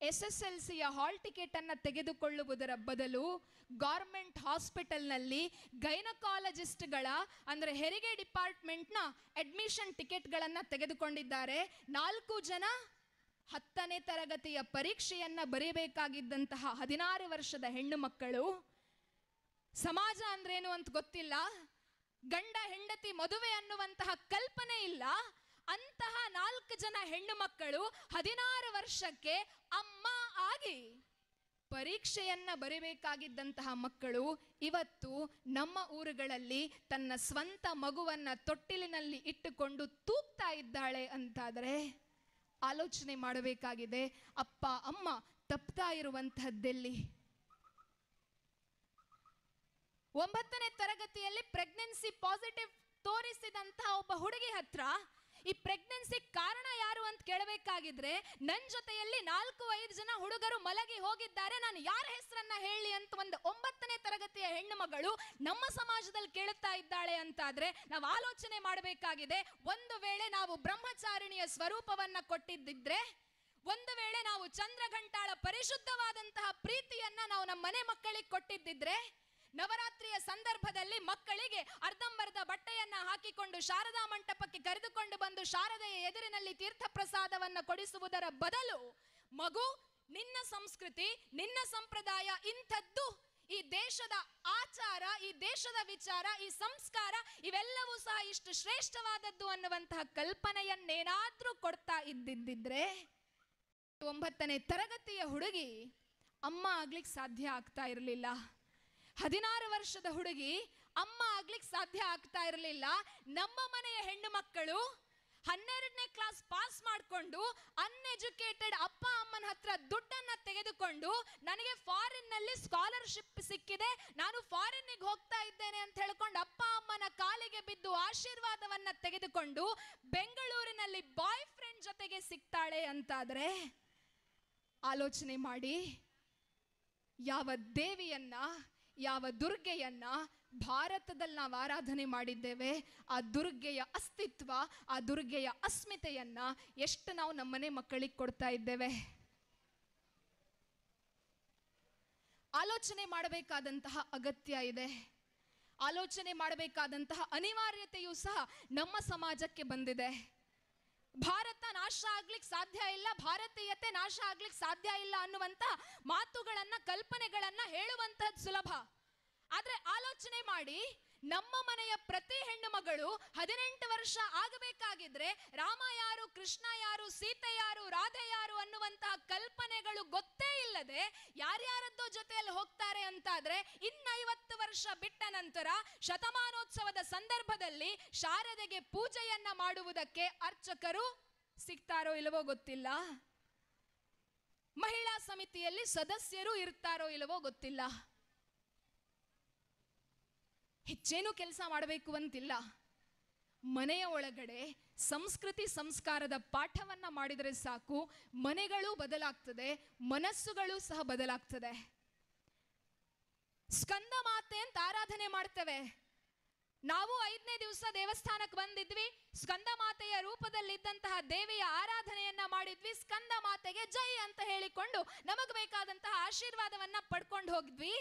Speaker 1: SSLCಯ ಹಾಲ್ ಟಿಕೆಟ್ ಅನ್ನ ತೆಗೆದುಕೊಳ್ಳುವುದರ ಬದಲು ಗವರ್ಮೆಂಟ್ ಹಾಸ್ಪಿಟಲ್ನಲ್ಲಿ ಗೈನಕಾಲಜಿಸ್ಟ್ಗಳ ಅಂದ್ರೆ ಹೆರಿಗೆ ಡಿಪಾರ್ಟ್ಮೆಂಟ್ನ ಅಡ್ಮಿಷನ್ ಟಿಕೆಟ್ಗಳನ್ನು ತೆಗೆದುಕೊಂಡಿದ್ದಾರೆ. 4 ಜನ 10ನೇ ತರಗತಿಯ ಪರೀಕ್ಷೆಯನ್ನ ಬರೀಬೇಕಾಗಿದ್ದಂತಹ 16 ವರ್ಷದ ಹೆಣ್ಣು ಮಕ್ಕಳು. ಸಮಾಜ ಅಂದ್ರೇನು ಅಂತ ಗೊತ್ತಿಲ್ಲ, ಗಂಡ ಹೆಂಡತಿ ಮದುವೆ ಅನ್ನುವಂತಹ ಕಲ್ಪನೆ ಇಲ್ಲ. ಅಂತಹ 4 ಜನ ಹೆಣ್ಣು ಮಕ್ಕಳು 16 ವರ್ಷಕ್ಕೆ ಅಮ್ಮ ಆಗಿ ಪರೀಕ್ಷೆಯನ್ನ ಬರೀಬೇಕಾಗಿದ್ದಂತಹ ಮಕ್ಕಳು ಇವತ್ತು ನಮ್ಮ ಊರುಗಳಲ್ಲಿ ತನ್ನ ಸ್ವಂತ ಮಗುವನ್ನ ತೊಟ್ಟಿಲಿನಲ್ಲಿ ಇಟ್ಟುಕೊಂಡು ತೂಗ್ತಾ ಇದ್ದಾಳೆ ಅಂತಾದರೆ ಆಲೋಚನೆ ಮಾಡಬೇಕಾಗಿದೆ. ಅಪ್ಪ ಅಮ್ಮ ತಪ್ತಾ ಇರುವಂತಹದ್ದೆಲ್ಲಿ? 9ನೇ ತರಗತಿಯಲ್ಲಿ ಪ್ರೆಗ್ನೆನ್ಸಿ ಪಾಸಿಟಿವ್ ತೋರಿಸಿದಂತಹ ಒಬ್ಬ ಹುಡುಗಿ ಹತ್ರ ಈ ಪ್ರೆಗ್ನೆನ್ಸಿ ಕಾರಣ ಯಾರು ಅಂತ ಕೇಳಬೇಕಾಗಿದ್ರೆ ನನ್ನ ಜೊತೆಯಲ್ಲಿ 4-5 ಜನ ಹುಡುಗರು ಮಲಗಿ ಹೋಗಿದ್ದಾರೆ, ನಾನು ಯಾರ ಹೆಸರನ್ನ ಹೇಳಿ ಅಂತ ಒಂದು 9ನೇ ತರಗತಿಯ ಹೆಣ್ಣು ಮಗಳು ನಮ್ಮ ಸಮಾಜದಲ್ಲಿ ಕೇಳುತ್ತಾ ಇದ್ದಾಳೆ ಅಂತಾದ್ರೆ ನಾವು ಆಲೋಚನೆ ಮಾಡಬೇಕಾಗಿದೆ. ಒಂದು ವೇಳೆ ನಾವು ಬ್ರಹ್ಮಚಾರಿಣಿಯ ಸ್ವರೂಪವನ್ನ ಕೊಟ್ಟಿದ್ದಿದ್ರೆ, ಒಂದು ವೇಳೆ ನಾವು ಚಂದ್ರಘಂಟಾಳ ಪರಿಶುದ್ಧವಾದಂತಹ ಪ್ರೀತಿಯನ್ನ ನಾವು ನಮ್ಮ ಮನೆ ಮಕ್ಕಳಿಗೆ ಕೊಟ್ಟಿದ್ದಿದ್ರೆ, ನವರಾತ್ರಿಯ ಸಂದರ್ಭದಲ್ಲಿ ಮಕ್ಕಳಿಗೆ ಅರ್ಧಂಬರ್ಧ ಬಟ್ಟೆಯನ್ನ ಹಾಕಿಕೊಂಡು ಶಾರದಾ ಮಂಟಪಕ್ಕೆ ಕರೆದುಕೊಂಡು ಬಂದು ಶಾರದೆಯ ಎದುರಿನಲ್ಲಿ ತೀರ್ಥ ಪ್ರಸಾದವನ್ನ ಕೊಡಿಸುವುದರ ಬದಲು, ಮಗು ನಿನ್ನ ಸಂಸ್ಕೃತಿ, ನಿನ್ನ ಸಂಪ್ರದಾಯ ಇಂಥದ್ದು, ಈ ದೇಶದ ಆಚಾರ, ಈ ದೇಶದ ವಿಚಾರ, ಈ ಸಂಸ್ಕಾರ ಇವೆಲ್ಲವೂ ಸಹ ಇಷ್ಟು ಶ್ರೇಷ್ಠವಾದದ್ದು ಅನ್ನುವಂತಹ ಕಲ್ಪನೆಯನ್ನೇನಾದ್ರೂ ಕೊಡ್ತಾ ಇದ್ದಿದ್ರೆ 9ನೇ ತರಗತಿಯ ಹುಡುಗಿ ಅಮ್ಮ ಆಗ್ಲಿಕ್ಕೆ ಸಾಧ್ಯ ಆಗ್ತಾ ಇರಲಿಲ್ಲ. 16 ವರ್ಷದ ಹುಡುಗಿ ಅಮ್ಮ ಆಗ್ಲಿಕ್ಕೆ ಸಾಧ್ಯ ಆಗ್ತಾ ಇರಲಿಲ್ಲ. ನಮ್ಮ ಮನೆಯ ಹೆಣ್ಣು ಮಕ್ಕಳು 12ನೇ ಕ್ಲಾಸ್ ಪಾಸ್ ಮಾಡಿಕೊಂಡು ಅನ್ಎಜುಕೇಟೆಡ್ ಅಪ್ಪ ಅಮ್ಮನ ಹತ್ರ ದುಡ್ಡನ್ನ ತೆಗೆದುಕೊಂಡು ನನಗೆ ಫಾರಿನ್ ನಲ್ಲಿ ಸ್ಕಾಲರ್ಶಿಪ್ ಸಿಕ್ಕಿದೆ, ನಾನು ಫಾರಿನ್ನಿಗೆ ಹೋಗ್ತಾ ಇದ್ದೇನೆ ಅಂತ ಹೇಳ್ಕೊಂಡು ಅಪ್ಪ ಅಮ್ಮನ ಕಾಲಿಗೆ ಬಿದ್ದು ಆಶೀರ್ವಾದವನ್ನ ತೆಗೆದುಕೊಂಡು ಬೆಂಗಳೂರಿನಲ್ಲಿ ಬಾಯ್ ಫ್ರೆಂಡ್ ಜೊತೆಗೆ ಸಿಗ್ತಾಳೆ ಅಂತಾದ್ರೆ ಆಲೋಚನೆ ಮಾಡಿ, ಯಾವ ದೇವಿಯನ್ನ, ಯಾವ ದುರ್ಗೆಯನ್ನ ಭಾರತದಲ್ಲಿ ನಾವು ಆರಾಧನೆ ಮಾಡಿದ್ದೇವೆ, ಆ ದುರ್ಗೆಯ ಅಸ್ತಿತ್ವ, ಆ ದುರ್ಗೆಯ ಅಸ್ಮಿತೆಯನ್ನ ಎಷ್ಟು ನಾವು ನಮ್ಮನೆ ಮಕ್ಕಳಿಗೆ ಕೊಡ್ತಾ ಇದ್ದೇವೆ? ಆಲೋಚನೆ ಮಾಡಬೇಕಾದಂತಹ ಅಗತ್ಯ ಇದೆ. ಆಲೋಚನೆ ಮಾಡಬೇಕಾದಂತಹ ಅನಿವಾರ್ಯತೆಯೂ ಸಹ ನಮ್ಮ ಸಮಾಜಕ್ಕೆ ಬಂದಿದೆ. ಭಾರತ ನಾಶ ಆಗ್ಲಿಕ್ಕೆ ಸಾಧ್ಯ ಇಲ್ಲ, ಭಾರತೀಯತೆ ನಾಶ ಆಗ್ಲಿಕ್ಕೆ ಸಾಧ್ಯ ಇಲ್ಲ ಅನ್ನುವಂತ ಮಾತುಗಳನ್ನ, ಕಲ್ಪನೆಗಳನ್ನ ಹೇಳುವಂತಹದ್ದು ಸುಲಭ. ಆದ್ರೆ ಆಲೋಚನೆ ಮಾಡಿ, ನಮ್ಮ ಮನೆಯ ಪ್ರತಿ ಹೆಣ್ಣು ಮಗಳು 18 ವರ್ಷ ಆಗಬೇಕಾಗಿದ್ರೆ ರಾಮ ಯಾರು, ಕೃಷ್ಣ ಯಾರು, ಸೀತೆ ಯಾರು, ರಾಧೆ ಯಾರು ಅನ್ನುವಂತಹ ಕಲ್ಪನೆಗಳು ಗೊತ್ತೇ ಇಲ್ಲದೆ ಯಾರ್ಯಾರದ್ದೋ ಜೊತೆಯಲ್ಲಿ ಹೋಗ್ತಾರೆ ಅಂತಾದ್ರೆ, 50 ವರ್ಷ ಬಿಟ್ಟ ನಂತರ ಶತಮಾನೋತ್ಸವದ ಸಂದರ್ಭದಲ್ಲಿ ಶಾರದೆಗೆ ಪೂಜೆಯನ್ನ ಮಾಡುವುದಕ್ಕೆ ಅರ್ಚಕರು ಸಿಗ್ತಾರೋ ಇಲ್ಲವೋ ಗೊತ್ತಿಲ್ಲ, ಮಹಿಳಾ ಸಮಿತಿಯಲ್ಲಿ ಸದಸ್ಯರು ಇರ್ತಾರೋ ಇಲ್ಲವೋ ಗೊತ್ತಿಲ್ಲ. ಹೆಚ್ಚೇನು ಕೆಲಸ ಮಾಡಬೇಕು ಅಂತಿಲ್ಲ. ಮನೆಯ ಒಳಗಡೆ ಸಂಸ್ಕೃತಿ ಸಂಸ್ಕಾರದ ಪಾಠವನ್ನ ಮಾಡಿದರೆ ಸಾಕು, ಮನೆಗಳು ಬದಲಾಗ್ತದೆ, ಮನಸ್ಸುಗಳು ಸಹ ಬದಲಾಗ್ತದೆ. ಸ್ಕಂದ ಮಾತೆ ಅಂತ ಆರಾಧನೆ ಮಾಡ್ತೇವೆ ನಾವು. 5ನೇ ದಿವಸ ದೇವಸ್ಥಾನಕ್ಕೆ ಬಂದಿದ್ವಿ, ಸ್ಕಂದ ಮಾತೆಯ ರೂಪದಲ್ಲಿದ್ದಂತಹ ದೇವಿಯ ಆರಾಧನೆಯನ್ನ ಮಾಡಿದ್ವಿ, ಸ್ಕಂದ ಮಾತೆಗೆ ಜೈ ಅಂತ ಹೇಳಿಕೊಂಡು ನಮಗ್ ಬೇಕಾದಂತಹ ಆಶೀರ್ವಾದವನ್ನ ಪಡ್ಕೊಂಡು ಹೋಗಿದ್ವಿ.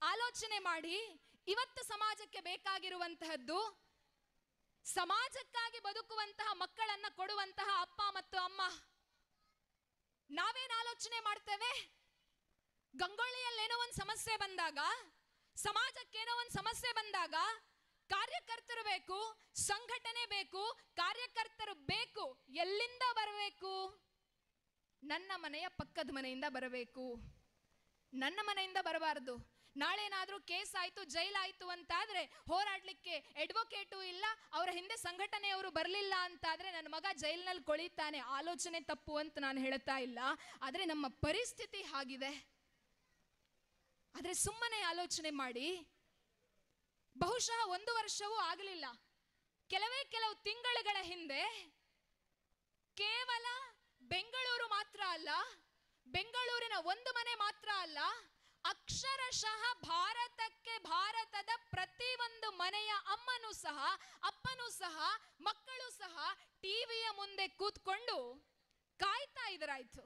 Speaker 1: ಆಲೋಚನೆ ಮಾಡಿ, ಇವತ್ತು ಸಮಾಜಕ್ಕೆ ಬೇಕಾಗಿರುವಂತಹದ್ದು, ಸಮಾಜಕ್ಕಾಗಿ ಬದುಕುವಂತಹ ಮಕ್ಕಳನ್ನ ಕೊಡುವಂತಹ ಅಪ್ಪ ಮತ್ತು ಅಮ್ಮ. ನಾವೇನ್ ಆಲೋಚನೆ ಮಾಡ್ತೇವೆ? ಗಂಗೊಳ್ಳಿಯಲ್ಲೇನೋ ಒಂದು ಸಮಸ್ಯೆ ಬಂದಾಗ, ಸಮಾಜಕ್ಕೇನೋ ಒಂದು ಸಮಸ್ಯೆ ಬಂದಾಗ ಕಾರ್ಯಕರ್ತರು ಬೇಕು, ಸಂಘಟನೆ ಬೇಕು, ಕಾರ್ಯಕರ್ತರು ಬೇಕು. ಎಲ್ಲಿಂದ ಬರಬೇಕು? ನನ್ನ ಮನೆಯ ಪಕ್ಕದ ಮನೆಯಿಂದ ಬರಬೇಕು, ನನ್ನ ಮನೆಯಿಂದ ಬರಬಾರದು. ನಾಳೇನಾದ್ರೂ ಕೇಸ್ ಆಯ್ತು, ಜೈಲಾಯ್ತು ಅಂತಾದ್ರೆ ಹೋರಾಡ್ಲಿಕ್ಕೆ ಅಡ್ವೊಕೇಟು ಇಲ್ಲ, ಅವರ ಹಿಂದೆ ಸಂಘಟನೆಯವರು ಬರಲಿಲ್ಲ ಅಂತಾದ್ರೆ ನನ್ನ ಮಗ ಜೈಲಿನಲ್ಲಿ ಕೊಳಿತಾನೆ. ಆಲೋಚನೆ ತಪ್ಪು ಅಂತ ನಾನು ಹೇಳ್ತಾ ಇಲ್ಲ, ಆದ್ರೆ ನಮ್ಮ ಪರಿಸ್ಥಿತಿ ಹಾಗಿದೆ. ಆದ್ರೆ ಸುಮ್ಮನೆ ಆಲೋಚನೆ ಮಾಡಿ, ಬಹುಶಃ 1 ವರ್ಷವೂ ಆಗಲಿಲ್ಲ, ಕೆಲವು ತಿಂಗಳುಗಳ ಹಿಂದೆ ಕೇವಲ ಬೆಂಗಳೂರು ಮಾತ್ರ ಅಲ್ಲ, ಬೆಂಗಳೂರಿನ ಒಂದು ಮನೆ ಮಾತ್ರ ಅಲ್ಲ, ಅಕ್ಷರಶಃ ಭಾರತದ ಪ್ರತಿಯೊಂದು ಮನೆಯ ಅಮ್ಮನೂ ಸಹ, ಅಪ್ಪನೂ ಸಹ, ಮಕ್ಕಳು ಸಹ ಟಿವಿಯ ಮುಂದೆ ಕೂತ್ಕೊಂಡು ಕಾಯ್ತಾ ಇದ್ರಾಯ್ತು,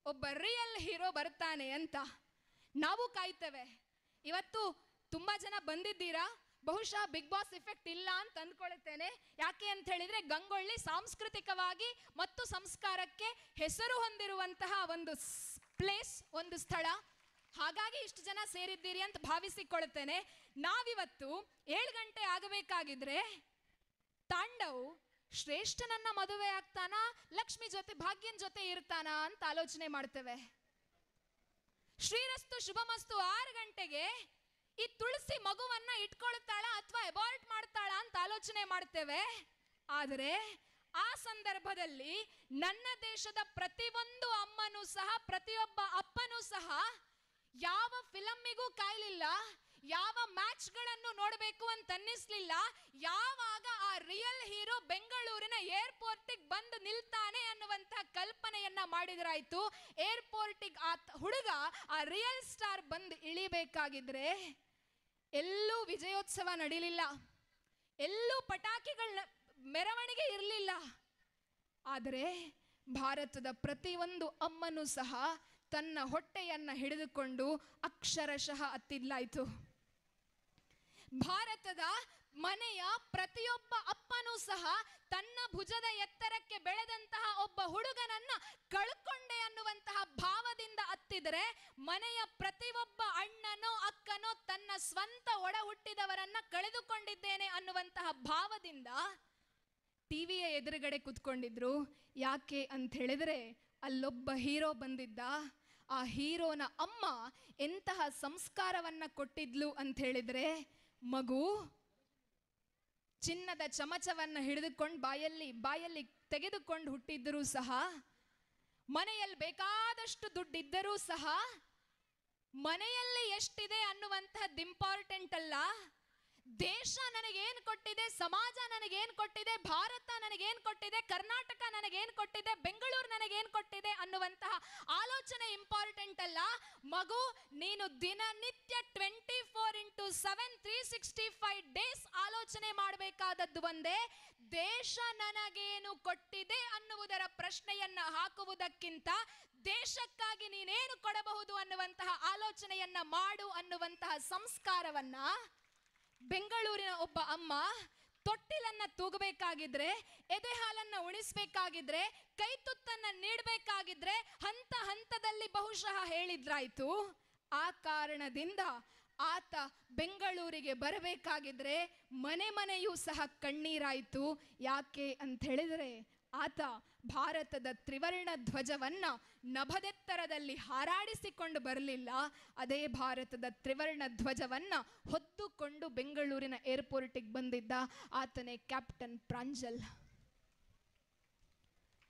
Speaker 1: ಒಬ್ಬ ರಿಯಲ್ ಹೀರೋ ಬರ್ತಾನೆ ಅಂತ. ನಾವು ಕಾಯ್ತೇವೆ. ಇವತ್ತು ತುಂಬಾ ಜನ ಬಂದಿದ್ದೀರಾ, ಬಹುಶಃ ಬಿಗ್ ಬಾಸ್ ಎಫೆಕ್ಟ್ ಇಲ್ಲ ಅಂತ ಅಂದ್ಕೊಳ್ತೇನೆ. ಯಾಕೆ ಅಂತ ಹೇಳಿದ್ರೆ ಗಂಗೊಳ್ಳಿ ಸಾಂಸ್ಕೃತಿಕವಾಗಿ ಮತ್ತು ಸಂಸ್ಕಾರಕ್ಕೆ ಹೆಸರು ಹೊಂದಿರುವಂತಹ ಒಂದು ಪ್ಲೇಸ್, ಒಂದು ಸ್ಥಳ. ಹಾಗಾಗಿ ಇಷ್ಟು ಜನ ಸೇರಿದ್ದೀರಿ ಅಂತ ಭಾವಿಸಿಕೊಳ್ತೇನೆ. ನಾವಿವತ್ತು 7 ಗಂಟೆ ಆಗಬೇಕಾಗಿದ್ರೆ ತಾಂಡವ್ ಶ್ರೇಷ್ಠನನ್ನ ಮದುವೆ ಆಗ್ತಾನ, ಲಕ್ಷ್ಮಿ ಜೊತೆ ಭಾಗ್ಯನ್ ಜೊತೆ ಇರ್ತಾನ ಅಂತ ಆಲೋಚನೆ ಮಾಡ್ತೇವೆ. ಶ್ರೀರಸ್ತು ಶುಭಮಸ್ತು 6 ಗಂಟೆಗೆ ಈ ತುಳಸಿ ಮಗುವನ್ನ ಇಟ್ಕೊಳ್ತಾಳ ಅಥವಾ ಅಬಾರ್ಟ್ ಮಾಡ್ತಾಳ ಅಂತ ಆಲೋಚನೆ ಮಾಡ್ತೇವೆ. ಆದರೆ ಆ ಸಂದರ್ಭದಲ್ಲಿ ನನ್ನ ದೇಶದ ಪ್ರತಿಯೊಂದು ಅಮ್ಮನೂ ಸಹ, ಪ್ರತಿಯೊಬ್ಬ ಅಪ್ಪನೂ ಸಹ ಯಾವ ಫಿಲಮ್ಮಿಗೂ ಕಾಯ್ಲಿಲ್ಲ, ಯಾವ ಮ್ಯಾಚ್ಗಳನ್ನು ನೋಡಬೇಕು ಅಂತ ಅನ್ನಿಸ್ಲಿಲ್ಲ. ಯಾವಾಗ ಆ ರಿಯಲ್ ಹೀರೋ ಬೆಂಗಳೂರಿನ ಏರ್ಪೋರ್ಟಿಗೆ ಬಂದು ನಿಲ್ತಾನೆ ಅನ್ನುವಂತಹ ಕಲ್ಪನೆಯನ್ನ ಮಾಡಿದ್ರಾಯ್ತು. ಏರ್ಪೋರ್ಟಿಗೆ ಆ ಹುಡುಗ, ಆ ರಿಯಲ್ ಸ್ಟಾರ್ ಬಂದು ಇಳಿಬೇಕಾಗಿದ್ರೆ ಎಲ್ಲೂ ವಿಜಯೋತ್ಸವ ನಡೀಲಿಲ್ಲ, ಎಲ್ಲೂ ಪಟಾಕಿಗಳ ಮೆರವಣಿಗೆ ಇರಲಿಲ್ಲ. ಆದರೆ ಭಾರತದ ಪ್ರತಿಯೊಂದು ಅಮ್ಮನೂ ಸಹ ತನ್ನ ಹೊಟ್ಟೆಯನ್ನ ಹಿಡಿದುಕೊಂಡು ಅಕ್ಷರಶಃ ಅತ್ತಿದ್ಲಾಯ್ತು. ಭಾರತದ ಮನೆಯ ಪ್ರತಿಯೊಬ್ಬ ಅಪ್ಪನೂ ಸಹ ತನ್ನ ಭುಜದ ಎತ್ತರಕ್ಕೆ ಬೆಳೆದಂತಹ ಒಬ್ಬ ಹುಡುಗನನ್ನ ಕಳ್ಕೊಂಡೆ ಅನ್ನುವಂತಹ ಭಾವದಿಂದ ಅತ್ತಿದ್ರೆ, ಮನೆಯ ಪ್ರತಿಯೊಬ್ಬ ಅಣ್ಣನೋ ಅಕ್ಕನೋ ತನ್ನ ಸ್ವಂತ ಒಡ ಹುಟ್ಟಿದವರನ್ನ ಕಳೆದುಕೊಂಡಿದ್ದೇನೆ ಅನ್ನುವಂತಹ ಭಾವದಿಂದ ಟಿವಿಯ ಎದುರುಗಡೆ ಕೂತ್ಕೊಂಡಿದ್ರು. ಯಾಕೆ ಅಂತ ಹೇಳಿದ್ರೆ ಅಲ್ಲೊಬ್ಬ ಹೀರೋ ಬಂದಿದ್ದ. ಆ ಹೀರೋನ ಅಮ್ಮ ಎಂತಹ ಸಂಸ್ಕಾರವನ್ನ ಕೊಟ್ಟಿದ್ಲು ಅಂತ ಹೇಳಿದ್ರೆ, ಮಗು ಚಿನ್ನದ ಚಮಚವನ್ನ ಹಿಡಿದುಕೊಂಡು ಬಾಯಲ್ಲಿ ತೆಗೆದುಕೊಂಡು ಹುಟ್ಟಿದ್ದರೂ ಸಹ, ಮನೆಯಲ್ಲಿ ಬೇಕಾದಷ್ಟು ದುಡ್ಡಿದ್ದರೂ ಸಹ, ಮನೆಯಲ್ಲಿ ಎಷ್ಟಿದೆ ಅನ್ನುವಂತಹದ್ದು ಇಂಪಾರ್ಟೆಂಟ್ ಅಲ್ಲ. ದೇಶ ನನಗೇನು ಕೊಟ್ಟಿದೆ, ಸಮಾಜ ನನಗೇನು ಕೊಟ್ಟಿದೆ, ಭಾರತ ನನಗೇನು ಕೊಟ್ಟಿದೆ, ಕರ್ನಾಟಕ ನನಗೇನು ಕೊಟ್ಟಿದೆ, ಬೆಂಗಳೂರು ನನಗೇನು ಕೊಟ್ಟಿದೆ ಅನ್ನುವಂತಹ ಆಲೋಚನೆ ಇಂಪಾರ್ಟೆಂಟ್ ಅಲ್ಲ. ಮಗು, ನೀನು ದಿನನಿತ್ಯ 24x7 365 ಡೇಸ್ ಆಲೋಚನೆ ಮಾಡಬೇಕಾದದ್ದು ಒಂದೇ, ದೇಶ ನನಗೇನು ಕೊಟ್ಟಿದೆ ಅನ್ನುವುದರ ಪ್ರಶ್ನೆಯನ್ನ ಹಾಕುವುದಕ್ಕಿಂತ ದೇಶಕ್ಕಾಗಿ ನೀನೇನು ಕೊಡಬಹುದು ಅನ್ನುವಂತಹ ಆಲೋಚನೆಯನ್ನ ಮಾಡು ಅನ್ನುವಂತಹ ಸಂಸ್ಕಾರವನ್ನ ಬೆಂಗಳೂರಿನ ಒಬ್ಬ ಅಮ್ಮ ತೊಟ್ಟಿಲನ್ನ ತೂಗಬೇಕಾಗಿದ್ರೆ, ಎದೆ ಹಾಲನ್ನ ಉಣಿಸಬೇಕಾಗಿದ್ರೆ, ಕೈ ತುತ್ತನ್ನ ನೀಡಬೇಕಾಗಿದ್ರೆ ಹಂತ ಹಂತದಲ್ಲಿ ಬಹುಶಃ ಹೇಳಿದ್ರಾಯ್ತು. ಆ ಕಾರಣದಿಂದ ಆತ ಬೆಂಗಳೂರಿಗೆ ಬರಬೇಕಾಗಿದ್ರೆ ಮನೆ ಮನೆಯೂ ಸಹ ಕಣ್ಣೀರಾಯಿತು. ಯಾಕೆ ಅಂತ ಹೇಳಿದರೆ ಆತ ಭಾರತದ ತ್ರಿವರ್ಣ ಧ್ವಜವನ್ನ ನಭದೆತ್ತರದಲ್ಲಿ ಹಾರಾಡಿಸಿಕೊಂಡು ಬರಲಿಲ್ಲ, ಅದೇ ಭಾರತದ ತ್ರಿವರ್ಣ ಧ್ವಜವನ್ನ ಹೊತ್ತುಕೊಂಡು ಬೆಂಗಳೂರಿನ ಏರ್ಪೋರ್ಟಿಗೆ ಬಂದಿದ್ದ ಆತನೇ ಕ್ಯಾಪ್ಟನ್ ಪ್ರಾಂಜಲ್.